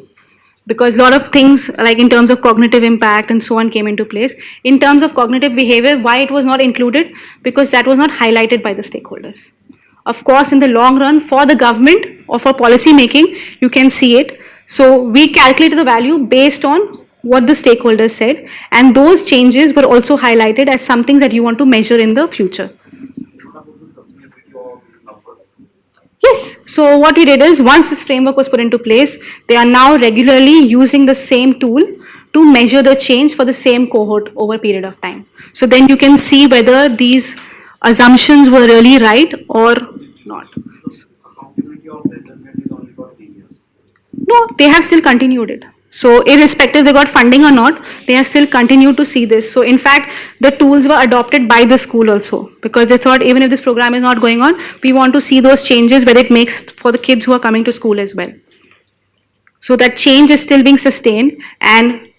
because a lot of things like in terms of cognitive impact and so on came into place. In terms of cognitive behavior, why it was not included? Because that was not highlighted by the stakeholders. Of course, in the long run, for the government or for policy making, you can see it. So we calculated the value based on what the stakeholders said, and those changes were also highlighted as something that you want to measure in the future. Yes, so what we did is, once this framework was put into place, they are now regularly using the same tool to measure the change for the same cohort over a period of time. So then you can see whether these assumptions were really right or not. No, they have still continued it. So irrespective they got funding or not, they have still continued to see this. So in fact, the tools were adopted by the school also, because they thought even if this program is not going on, we want to see those changes whether it makes for the kids who are coming to school as well. So that change is still being sustained, and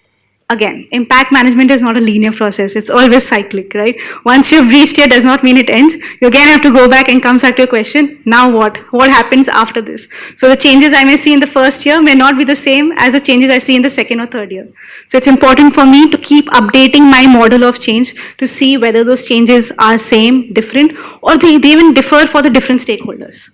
Again, impact management is not a linear process. It's always cyclic, right? Once you've reached here does not mean it ends. You again have to go back and come back to a question. Now what? What happens after this? So the changes I may see in the first year may not be the same as the changes I see in the second or third year. So it's important for me to keep updating my model of change to see whether those changes are same, different, or they even differ for the different stakeholders.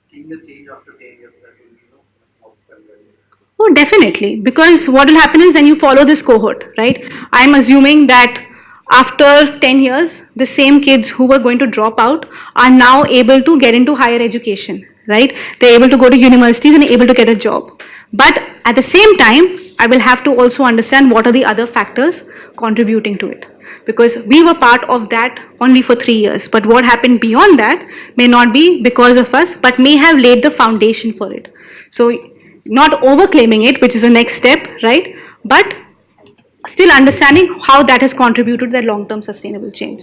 Seeing the change after 10 years, that will, outcome value. Oh, definitely. Because what will happen is then you follow this cohort, right? I'm assuming that after 10 years, the same kids who were going to drop out are now able to get into higher education, right? They're able to go to universities and able to get a job. But at the same time, I will have to also understand what are the other factors contributing to it. Because we were part of that only for 3 years. But what happened beyond that may not be because of us, but may have laid the foundation for it. So not overclaiming it, which is the next step, right? But still understanding how that has contributed to that long-term sustainable change.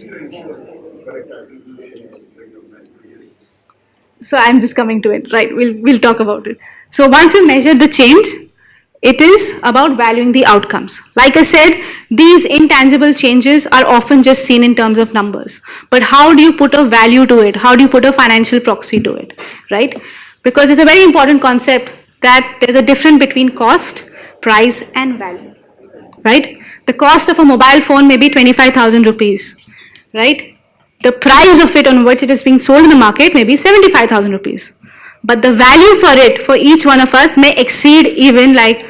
So I'm just coming to it, right? We'll talk about it. So once you measure the change, it is about valuing the outcomes. Like I said, these intangible changes are often just seen in terms of numbers. But how do you put a value to it? How do you put a financial proxy to it, right? Because it's a very important concept that there's a difference between cost, price, and value, right? The cost of a mobile phone may be 25,000 rupees, right? The price of it on which it is being sold in the market may be 75,000 rupees. But the value for it, for each one of us, may exceed even like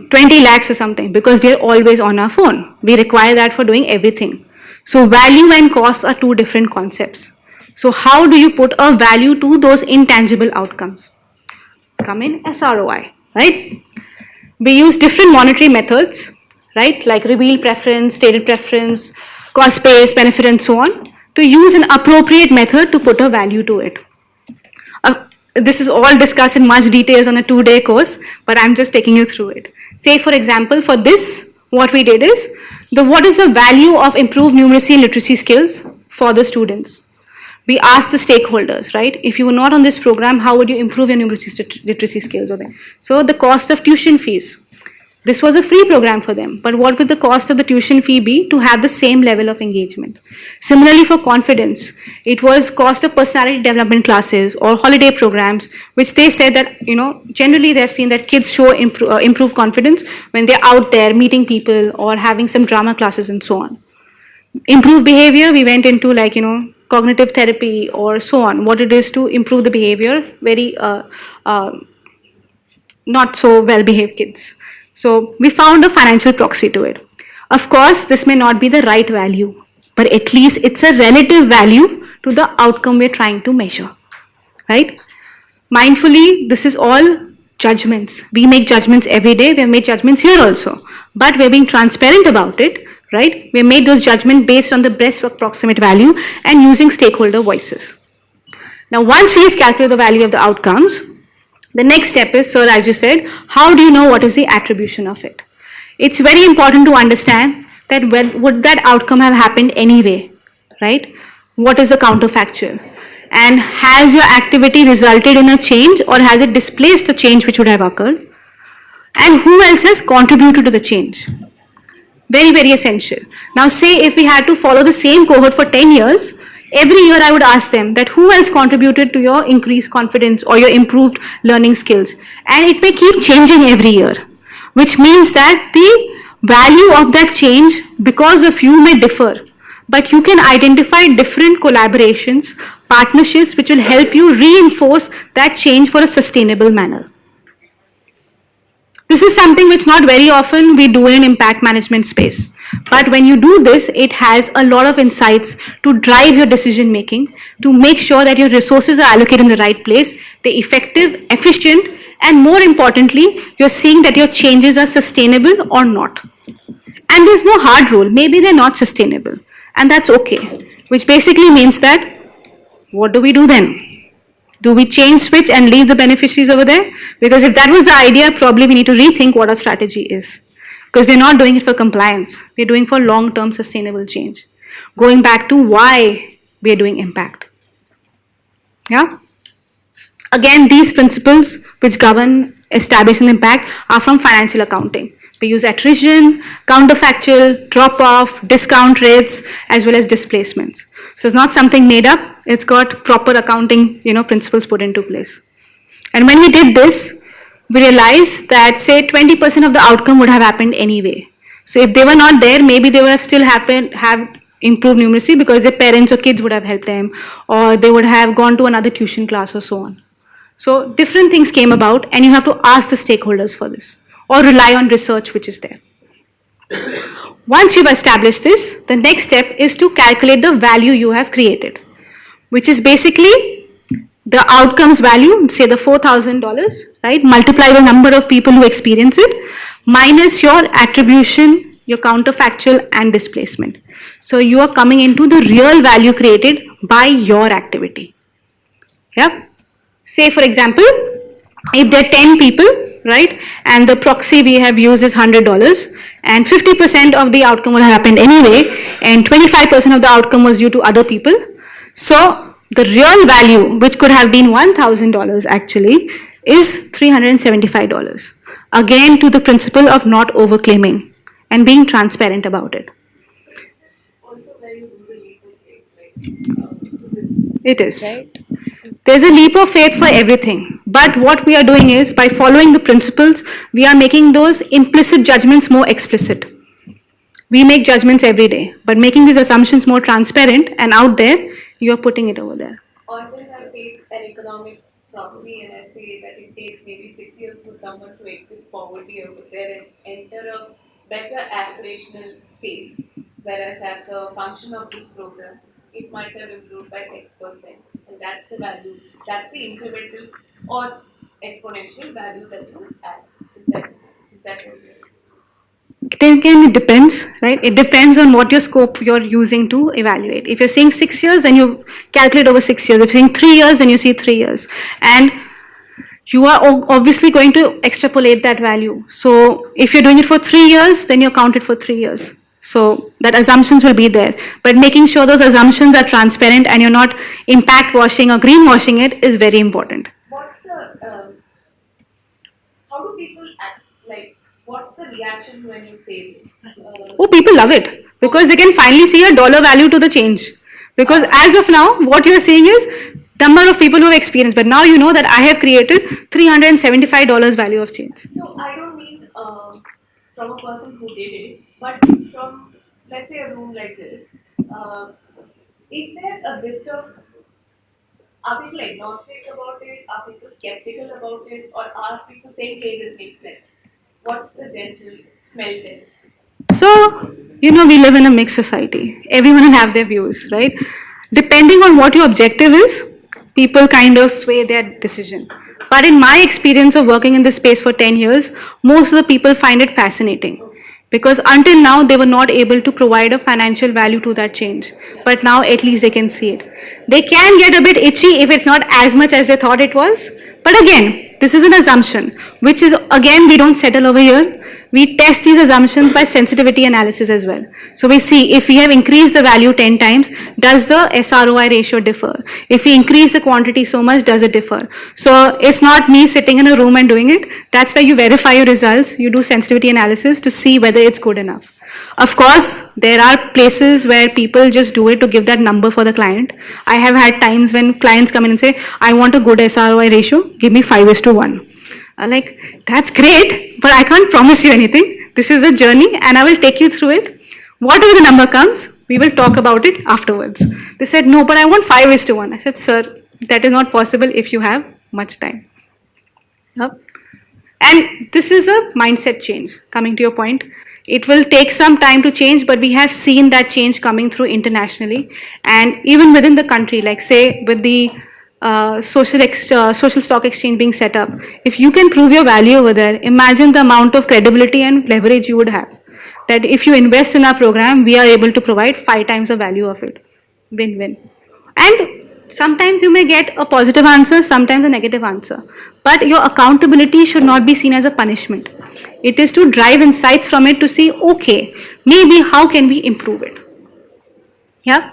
20 lakhs or something because we are always on our phone. We require that for doing everything. So value and cost are two different concepts. So how do you put a value to those intangible outcomes? Come in SROI, right? We use different monetary methods, right? Like revealed preference, stated preference, cost base, benefit, and so on, to use an appropriate method to put a value to it. This is all discussed in much details on a 2-day course, but I'm just taking you through it. Say, for example, for this, what we did is, what is the value of improved numeracy and literacy skills for the students? We asked the stakeholders, right? If you were not on this program, how would you improve your numeracy literacy skills? So the cost of tuition fees. This was a free program for them, but what would the cost of the tuition fee be to have the same level of engagement? Similarly, for confidence, it was cost of personality development classes or holiday programs, which they said that, generally they've seen that kids show improved confidence when they're out there meeting people or having some drama classes and so on. Improved behavior, we went into like, cognitive therapy or so on, what it is to improve the behavior, very not so well-behaved kids. So we found a financial proxy to it. Of course, this may not be the right value, but at least it's a relative value to the outcome we're trying to measure, right? Mindfully, this is all judgments. We make judgments every day. We have made judgments here also, but we're being transparent about it, right? We made those judgments based on the best approximate value and using stakeholder voices. Now, once we have calculated the value of the outcomes, the next step is, sir, as you said, how do you know what is the attribution of it? It's very important to understand that would that outcome have happened anyway, right? What is the counterfactual? And has your activity resulted in a change or has it displaced a change which would have occurred? And who else has contributed to the change? Very, very essential. Now say if we had to follow the same cohort for 10 years, every year I would ask them that who else contributed to your increased confidence or your improved learning skills. And it may keep changing every year, which means that the value of that change because of you may differ. But you can identify different collaborations, partnerships which will help you reinforce that change for a sustainable manner. This is something which not very often we do in impact management space. But when you do this, it has a lot of insights to drive your decision making, to make sure that your resources are allocated in the right place, they're effective, efficient, and more importantly, you're seeing that your changes are sustainable or not. And there's no hard rule. Maybe they're not sustainable. And that's okay. Which basically means that, what do we do then? Do we change, switch, and leave the beneficiaries over there? Because if that was the idea, probably we need to rethink what our strategy is. Because we're not doing it for compliance. We're doing for long-term sustainable change. Going back to why we're doing impact. Yeah? Again, these principles which govern establishing impact are from financial accounting. We use attrition, counterfactual, drop-off, discount rates, as well as displacements. So it's not something made up, it's got proper accounting, principles put into place. And when we did this, we realized that say 20% of the outcome would have happened anyway. So if they were not there, maybe they would have still have improved numeracy because their parents or kids would have helped them, or they would have gone to another tuition class or so on. So different things came about, and you have to ask the stakeholders for this or rely on research which is there. Once you've established this, the next step is to calculate the value you have created, which is basically the outcomes value, say the $4,000, right? Multiply the number of people who experience it, minus your attribution, your counterfactual, and displacement. So you are coming into the real value created by your activity. Yeah? Say for example, if there are 10 people, right, and the proxy we have used is $100, and 50% of the outcome will have happened anyway, and 25% of the outcome was due to other people. So the real value, which could have been $1,000 actually, is $375. Again, to the principle of not overclaiming and being transparent about it. Also, where you do the leap of faith, It is. Right? There's a leap of faith for everything. But what we are doing is, by following the principles, we are making those implicit judgments more explicit. We make judgments every day, but making these assumptions more transparent and out there, you are putting it over there. Or if I take an economics proxy and I say that it takes maybe 6 years for someone to exit poverty over there and enter a better aspirational state, whereas as a function of this program, it might have improved by X%, and that's the value, that's the incremental or exponential value that you add. Is that what you're Again, it depends, right? It depends on what your scope you're using to evaluate. If you're saying 6 years, then you calculate over 6 years. If you're saying 3 years, then you see 3 years. And you are obviously going to extrapolate that value. So if you're doing it for 3 years, then you count it for 3 years. So that assumptions will be there. But making sure those assumptions are transparent and you're not impact washing or greenwashing it is very important. What's the, how do people act, like, what's the reaction when you say this? Oh, people love it because they can finally see a dollar value to the change. Because as of now, what you're seeing is number of people who have experienced, but now you know that I have created $375 value of change. So I don't mean from a person who did it, but from, let's say, a room like this. Is there a bit of, are people agnostic about it? Are people skeptical about it? Or are people saying, hey, this makes sense? What's the gentle smell test? So, we live in a mixed society. Everyone will have their views, right? Depending on what your objective is, people kind of sway their decision. But in my experience of working in this space for 10 years, most of the people find it fascinating. Because until now, they were not able to provide a financial value to that change. But now, at least they can see it. They can get a bit itchy if it's not as much as they thought it was. But again, this is an assumption, which is, again, we don't settle over here. We test these assumptions by sensitivity analysis as well. So we see if we have increased the value 10 times, does the SROI ratio differ? If we increase the quantity so much, does it differ? So it's not me sitting in a room and doing it. That's where you verify your results. You do sensitivity analysis to see whether it's good enough. Of course, there are places where people just do it to give that number for the client. I have had times when clients come in and say, I want a good SROI ratio, give me 5:1. I'm like, that's great, but I can't promise you anything. This is a journey and I will take you through it. Whatever the number comes, we will talk about it afterwards. They said, no, but I want 5:1. I said, sir, that is not possible if you have much time. Yep. And this is a mindset change, coming to your point. It will take some time to change, but we have seen that change coming through internationally and even within the country, like say with the social stock exchange being set up. If you can prove your value over there, imagine the amount of credibility and leverage you would have. That if you invest in our program, we are able to provide 5 times the value of it. Win-win. And sometimes you may get a positive answer, sometimes a negative answer. But your accountability should not be seen as a punishment. It is to drive insights from it to see, okay, maybe how can we improve it? Yeah?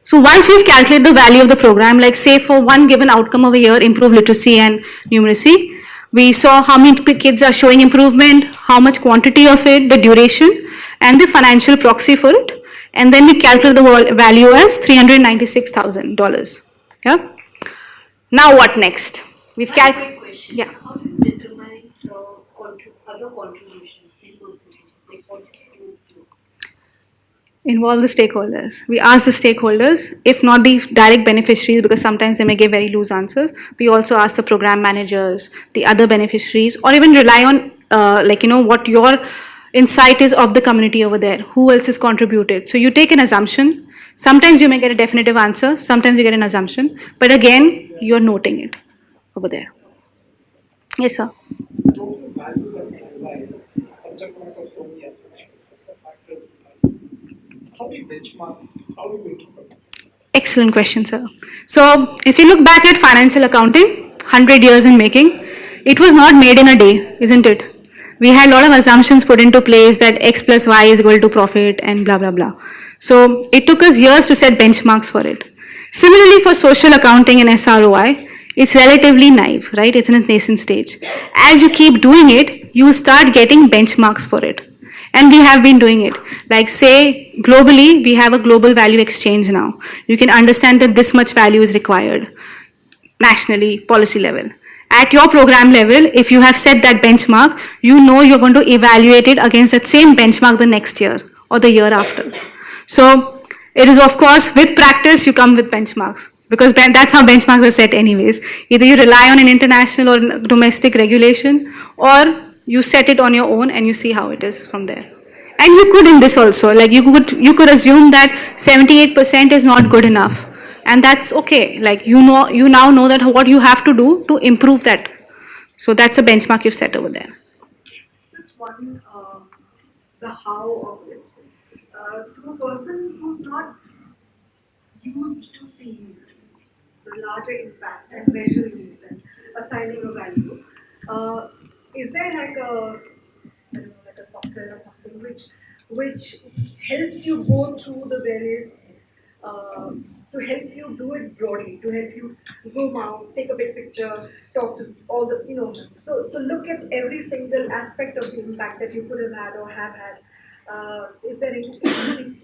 So once we've calculated the value of the program, like say for one given outcome of a year, improve literacy and numeracy, we saw how many kids are showing improvement, how much quantity of it, the duration, and the financial proxy for it. And then we calculate the value as $396,000. Yeah. Now what next? We've calculated. Question. Yeah. How do you determine other contributions in percentages? Like what did you do? Involve the stakeholders. We ask the stakeholders, if not the direct beneficiaries, because sometimes they may give very loose answers. We also ask the program managers, the other beneficiaries, or even rely on what your insight is of the community over there. Who else has contributed? So you take an assumption. Sometimes you may get a definitive answer. Sometimes you get an assumption. But again, you're noting it over there. Yes, sir. Total value that we analyze is subject matter so many estimations. The factors how do you benchmark? How do you interpret? Excellent question, sir. So, if you look back at financial accounting, 100 years in making, it was not made in a day, isn't it? We had a lot of assumptions put into place that X plus Y is equal to profit and blah, blah, blah. So, it took us years to set benchmarks for it. Similarly, for social accounting and SROI, it's relatively naive, right? It's in its nascent stage. As you keep doing it, you start getting benchmarks for it. And we have been doing it. Like say, globally, we have a global value exchange now. You can understand that this much value is required nationally, policy level. At your program level, if you have set that benchmark, you know you're going to evaluate it against that same benchmark the next year or the year after. So it is, of course, with practice, you come with benchmarks. Because that's how benchmarks are set anyways. Either you rely on an international or domestic regulation, or you set it on your own and you see how it is from there. And you could in this also, like you could assume that 78% is not good enough. And that's okay. Like you now know that what you have to do to improve that. So that's a benchmark you've set over there. Just one, the how of it. To a person who's not used to seeing the larger impact and measuring it and assigning a value, is there like a software or something which helps you go through the various to help you do it broadly, to help you zoom out, take a big picture, talk to all the so look at every single aspect of the impact that you could have had or have had. Is there anything?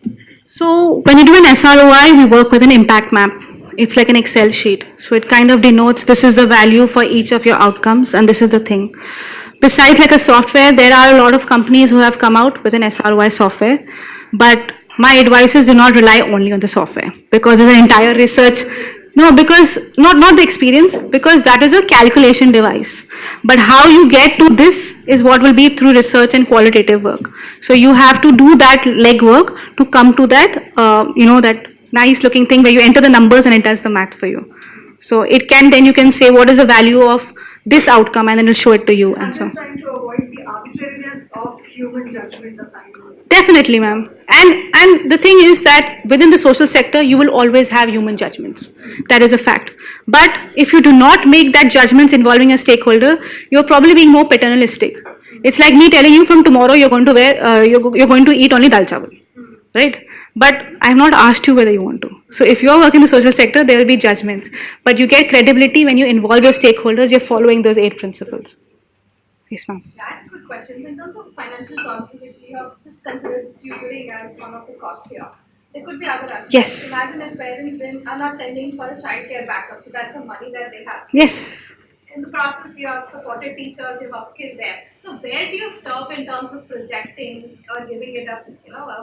So when you do an SROI, we work with an impact map. It's like an Excel sheet. So it kind of denotes this is the value for each of your outcomes and this is the thing. Besides like a software, there are a lot of companies who have come out with an SROI software. But my advice is do not rely only on the software because there's an entire research. No, because not the experience, because that is a calculation device. But how you get to this is what will be through research and qualitative work. So you have to do that legwork to come to that, that nice looking thing where you enter the numbers and it does the math for you. So then you can say what is the value of this outcome and then it'll show it to you. I'm And so. just trying to avoid the arbitrariness of human judgment assignment. Definitely, ma'am. And the thing is that within the social sector, you will always have human judgments. That is a fact. But if you do not make that judgments involving a stakeholder, you're probably being more paternalistic. It's like me telling you from tomorrow you're going to you're going to eat only dal chawal, right? But I have not asked you whether you want to. So if you are working in the social sector, there will be judgments. But you get credibility when you involve your stakeholders. You're following those 8 principles. Yes, ma'am. I have quick questions. In terms of financial responsibility, you have just considered tutoring as one of the costs here. There could be other aspects. Yes. Imagine if parents then are not sending for a childcare backup, so that's some money that they have. Yes. In the process, you have supported teachers, you have upskilled there. So where do you stop in terms of projecting or giving it a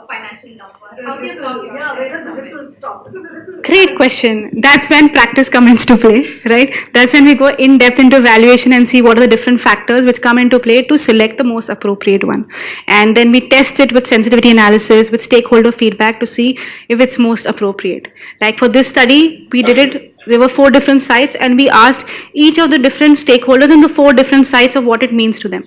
financial number? How do you stop yourself? Yeah, where does the ripple stop? Because the ripple Great question. That's when practice comes into play, right? That's when we go in depth into evaluation and see what are the different factors which come into play to select the most appropriate one. And then we test it with sensitivity analysis, with stakeholder feedback to see if it's most appropriate. Like for this study, we did it. There were 4 different sites and we asked each of the different stakeholders in the 4 different sites of what it means to them.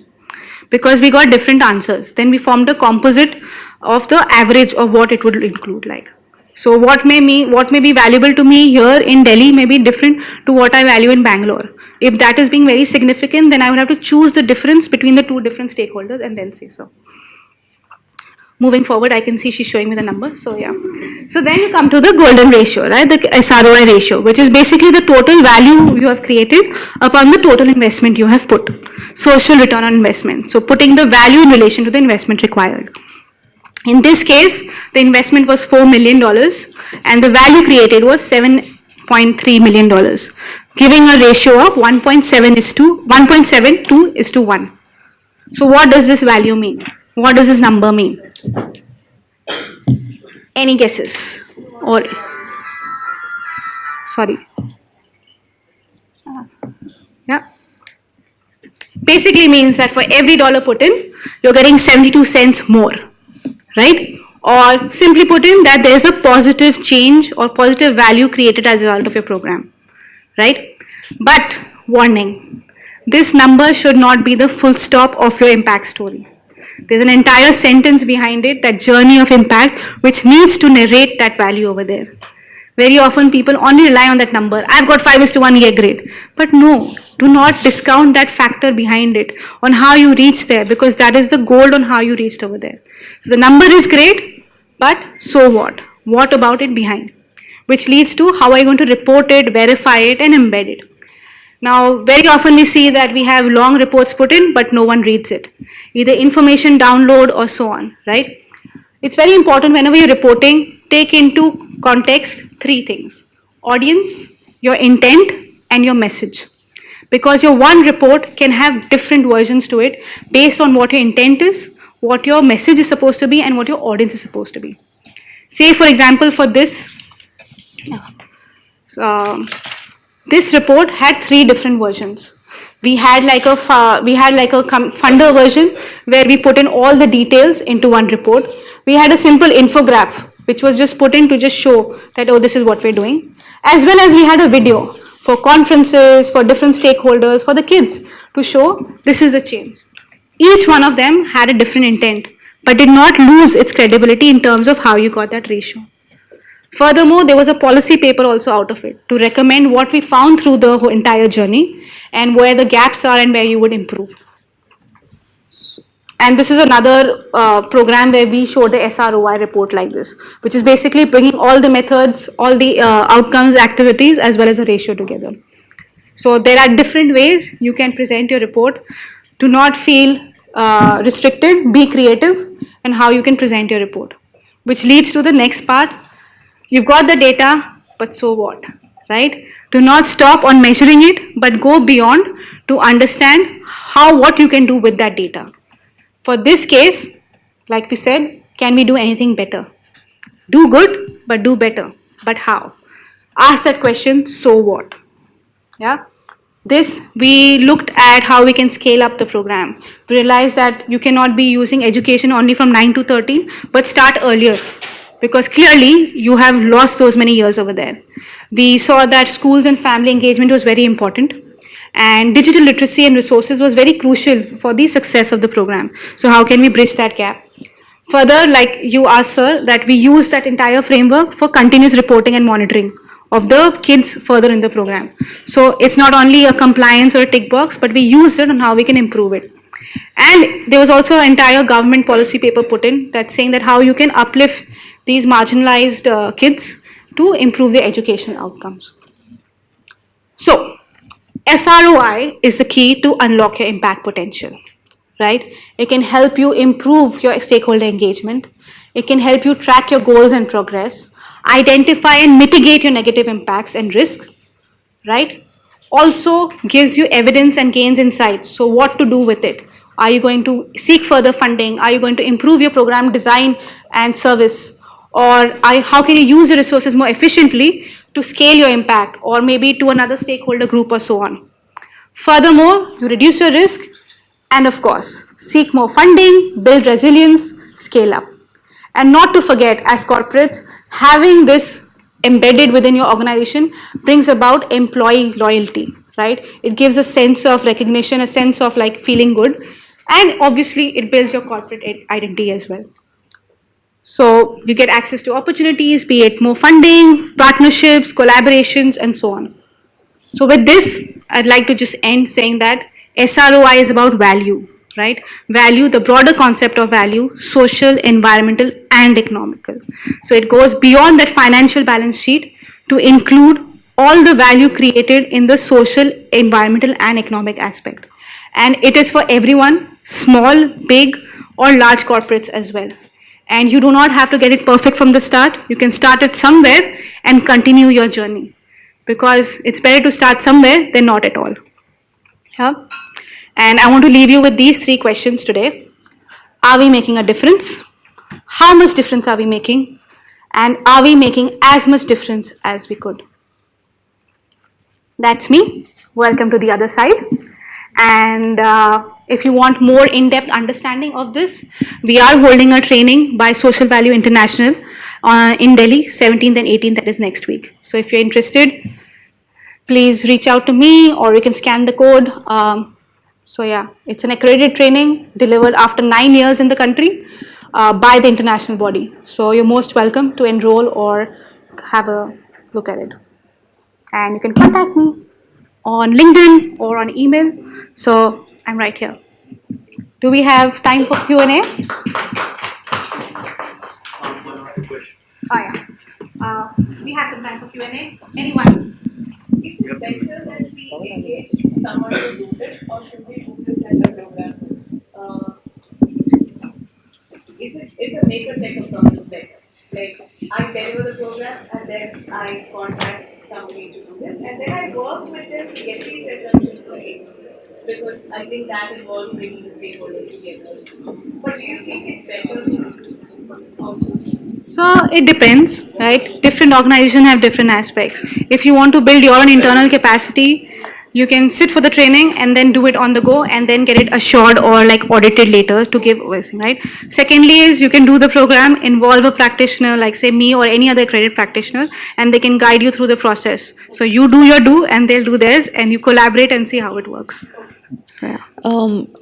Because we got different answers. Then we formed a composite of the average of what it would include like. So what may be valuable to me here in Delhi may be different to what I value in Bangalore. If that is being very significant, then I would have to choose the difference between the 2 different stakeholders and then say so. Moving forward, I can see she's showing me the number. So yeah. So then you come to the golden ratio, right? The SROI ratio, which is basically the total value you have created upon the total investment you have put. Social return on investment. So putting the value in relation to the investment required. In this case, the investment was $4 million and the value created was $7.3 million, giving a ratio of 1.72 is to 1. So what does this value mean? What does this number mean? Any guesses? Or sorry. Yeah. Basically means that for every dollar put in, you're getting 72 cents more, right? Or simply put in that there's a positive change or positive value created as a result of your program, right? But warning, this number should not be the full stop of your impact story. There's an entire sentence behind it, that journey of impact, which needs to narrate that value over there. Very often people only rely on that number. I've got 5:1 year grade. But no, do not discount that factor behind it on how you reach there, because that is the gold on how you reached over there. So the number is great, but so what? What about it behind? Which leads to how are you going to report it, verify it, and embed it. Now, very often we see that we have long reports put in, but no one reads it. Either information download or so on, right? It's very important whenever you're reporting, take into context 3 things: audience, your intent, and your message. Because your one report can have different versions to it based on what your intent is, what your message is supposed to be, and what your audience is supposed to be. Say, for example, for this, this report had 3 different versions. We had like a funder version where we put in all the details into one report. We had a simple infograph which was just put in to just show that, oh, this is what we're doing. As well as we had a video for conferences, for different stakeholders, for the kids to show this is the change. Each one of them had a different intent, but did not lose its credibility in terms of how you got that ratio. Furthermore, there was a policy paper also out of it to recommend what we found through the whole entire journey and where the gaps are and where you would improve. And this is another program where we showed the SROI report like this, which is basically bringing all the methods, all the outcomes, activities, as well as a ratio together. So there are different ways you can present your report. Do not feel restricted, be creative in how you can present your report, which leads to the next part. You've got the data, but so what, right? Do not stop on measuring it, but go beyond to understand what you can do with that data. For this case, like we said, can we do anything better? Do good, but do better. But how? Ask that question, so what? Yeah. This, we looked at how we can scale up the program. We realized that you cannot be using education only from 9 to 13, but start earlier, because clearly you have lost those many years over there. We saw that schools and family engagement was very important, and digital literacy and resources was very crucial for the success of the program. So how can we bridge that gap? Further, like you asked, sir, that we use that entire framework for continuous reporting and monitoring of the kids further in the program. So it's not only a compliance or a tick box, but we used it on how we can improve it. And there was also an entire government policy paper put in that's saying that how you can uplift these marginalized kids to improve their educational outcomes. So SROI is the key to unlock your impact potential, right? It can help you improve your stakeholder engagement. It can help you track your goals and progress, identify and mitigate your negative impacts and risks, right? Also gives you evidence and gains insights. So what to do with it? Are you going to seek further funding? Are you going to improve your program design and service? Or how can you use your resources more efficiently to scale your impact, or maybe to another stakeholder group or so on? Furthermore, you reduce your risk, and of course, seek more funding, build resilience, scale up. And not to forget, as corporates, having this embedded within your organization brings about employee loyalty, right? It gives a sense of recognition, a sense of like feeling good, and obviously it builds your corporate identity as well. So you get access to opportunities, be it more funding, partnerships, collaborations, and so on. So with this, I'd like to just end saying that SROI is about value, right? Value, the broader concept of value, social, environmental, and economical. So it goes beyond that financial balance sheet to include all the value created in the social, environmental, and economic aspect. And it is for everyone, small, big, or large corporates as well. And you do not have to get it perfect from the start. You can start it somewhere and continue your journey, because it's better to start somewhere than not at all. Yeah? And I want to leave you with these 3 questions today. Are we making a difference? How much difference are we making? And are we making as much difference as we could? That's me. Welcome to the other side. And if you want more in-depth understanding of this, we are holding a training by Social Value International in Delhi, 17th and 18th, that is next week. So if you're interested, please reach out to me, or you can scan the code. So yeah, it's an accredited training delivered after 9 years in the country by the international body. So you're most welcome to enroll or have a look at it. And you can contact me on LinkedIn or on email. So I'm right here. Do we have time for Q&A? Oh yeah. We have some time for Q&A. Anyone? Is it better that we engage someone to do this, or should we do this as a program? Is a make or checker process better? Like, I deliver the program and then I contact somebody to do this, and then I work with them to get these assumptions right. Because I think that involves bringing the stakeholders together. But do you think it's better to So it depends, right? Different organizations have different aspects. If you want to build your own internal capacity, you can sit for the training and then do it on the go and then get it assured or like audited later to give everything, right? Secondly is you can do the program, involve a practitioner like say me or any other accredited practitioner, and they can guide you through the process. So you do your do and they'll do theirs, and you collaborate and see how it works. So yeah.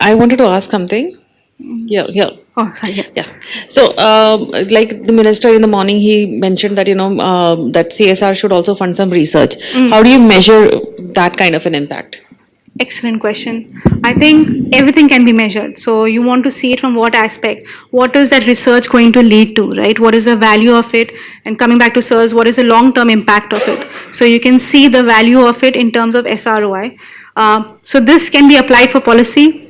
I wanted to ask something. Yeah. Oh, sorry. Yeah. Yeah. So, like the minister in the morning, he mentioned that, that CSR should also fund some research. How do you measure that kind of an impact? Excellent question. I think everything can be measured. So you want to see it from what aspect? What is that research going to lead to, right? What is the value of it? And coming back to SIRS, what is the long-term impact of it? So you can see the value of it in terms of SROI. So this can be applied for policy.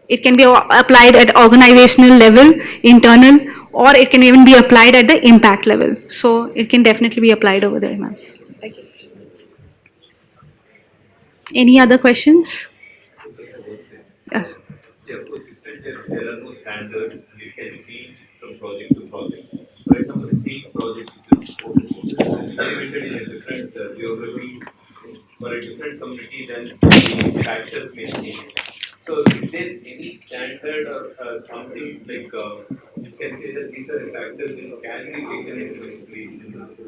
It can be applied at organizational level, internal, or it can even be applied at the impact level. So it can definitely be applied over there, ma'am. Any other questions? Yes. See, of course, you said there are no standards, it can change from project to project. For example, the same project which is implemented in a different geography for a different community, then the factors may change. So, is there any standard or something like which can say that these are the factors which can be taken into consideration?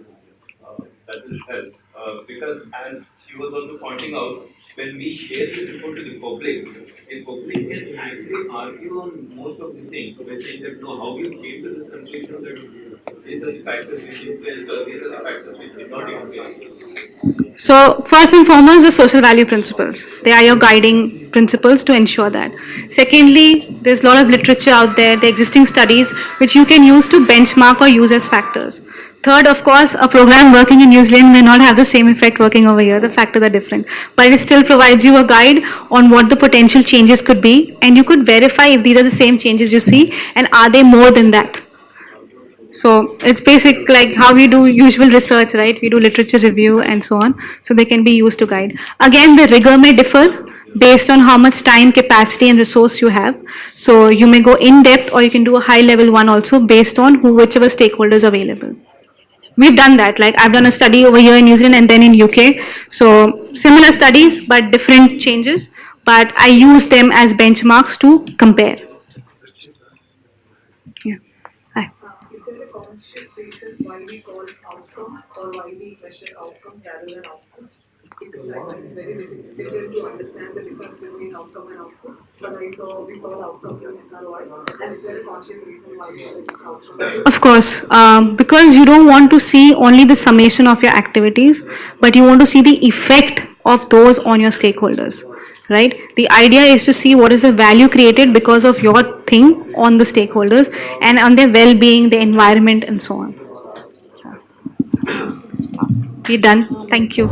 That will help. Because as she was also pointing out, when we share this report to the public can actually argue on most of the things. So we're saying that no, how you came to this conclusion that these are the factors which influence or these are the factors which did not influence. So first and foremost, the social value principles. They are your guiding principles to ensure that. Secondly, there's a lot of literature out there, the existing studies, which you can use to benchmark or use as factors. Third, of course, a program working in New Zealand may not have the same effect working over here. The factors are different. But it still provides you a guide on what the potential changes could be, and you could verify if these are the same changes you see, and are they more than that. So it's basic like how we do usual research, right? We do literature review and so on. So they can be used to guide. Again, the rigor may differ based on how much time, capacity and resource you have. So you may go in depth or you can do a high level one also based on whichever stakeholder is available. We've done that. Like I've done a study over here in New Zealand and then in UK. So similar studies but different changes. But I use them as benchmarks to compare. Yeah. Hi. Is there a conscious reason why we call outcomes or why we measure outcomes rather than outputs? Because I find it very difficult to understand the difference between outcome and output. But we saw the outcomes in SROI. And is there a conscious reason why we measure outcomes? Of course, because you don't want to see only the summation of your activities, but you want to see the effect of those on your stakeholders. right? The idea is to see what is the value created because of your thing on the stakeholders and on their well-being, the environment, and so on. We're done. Thank you.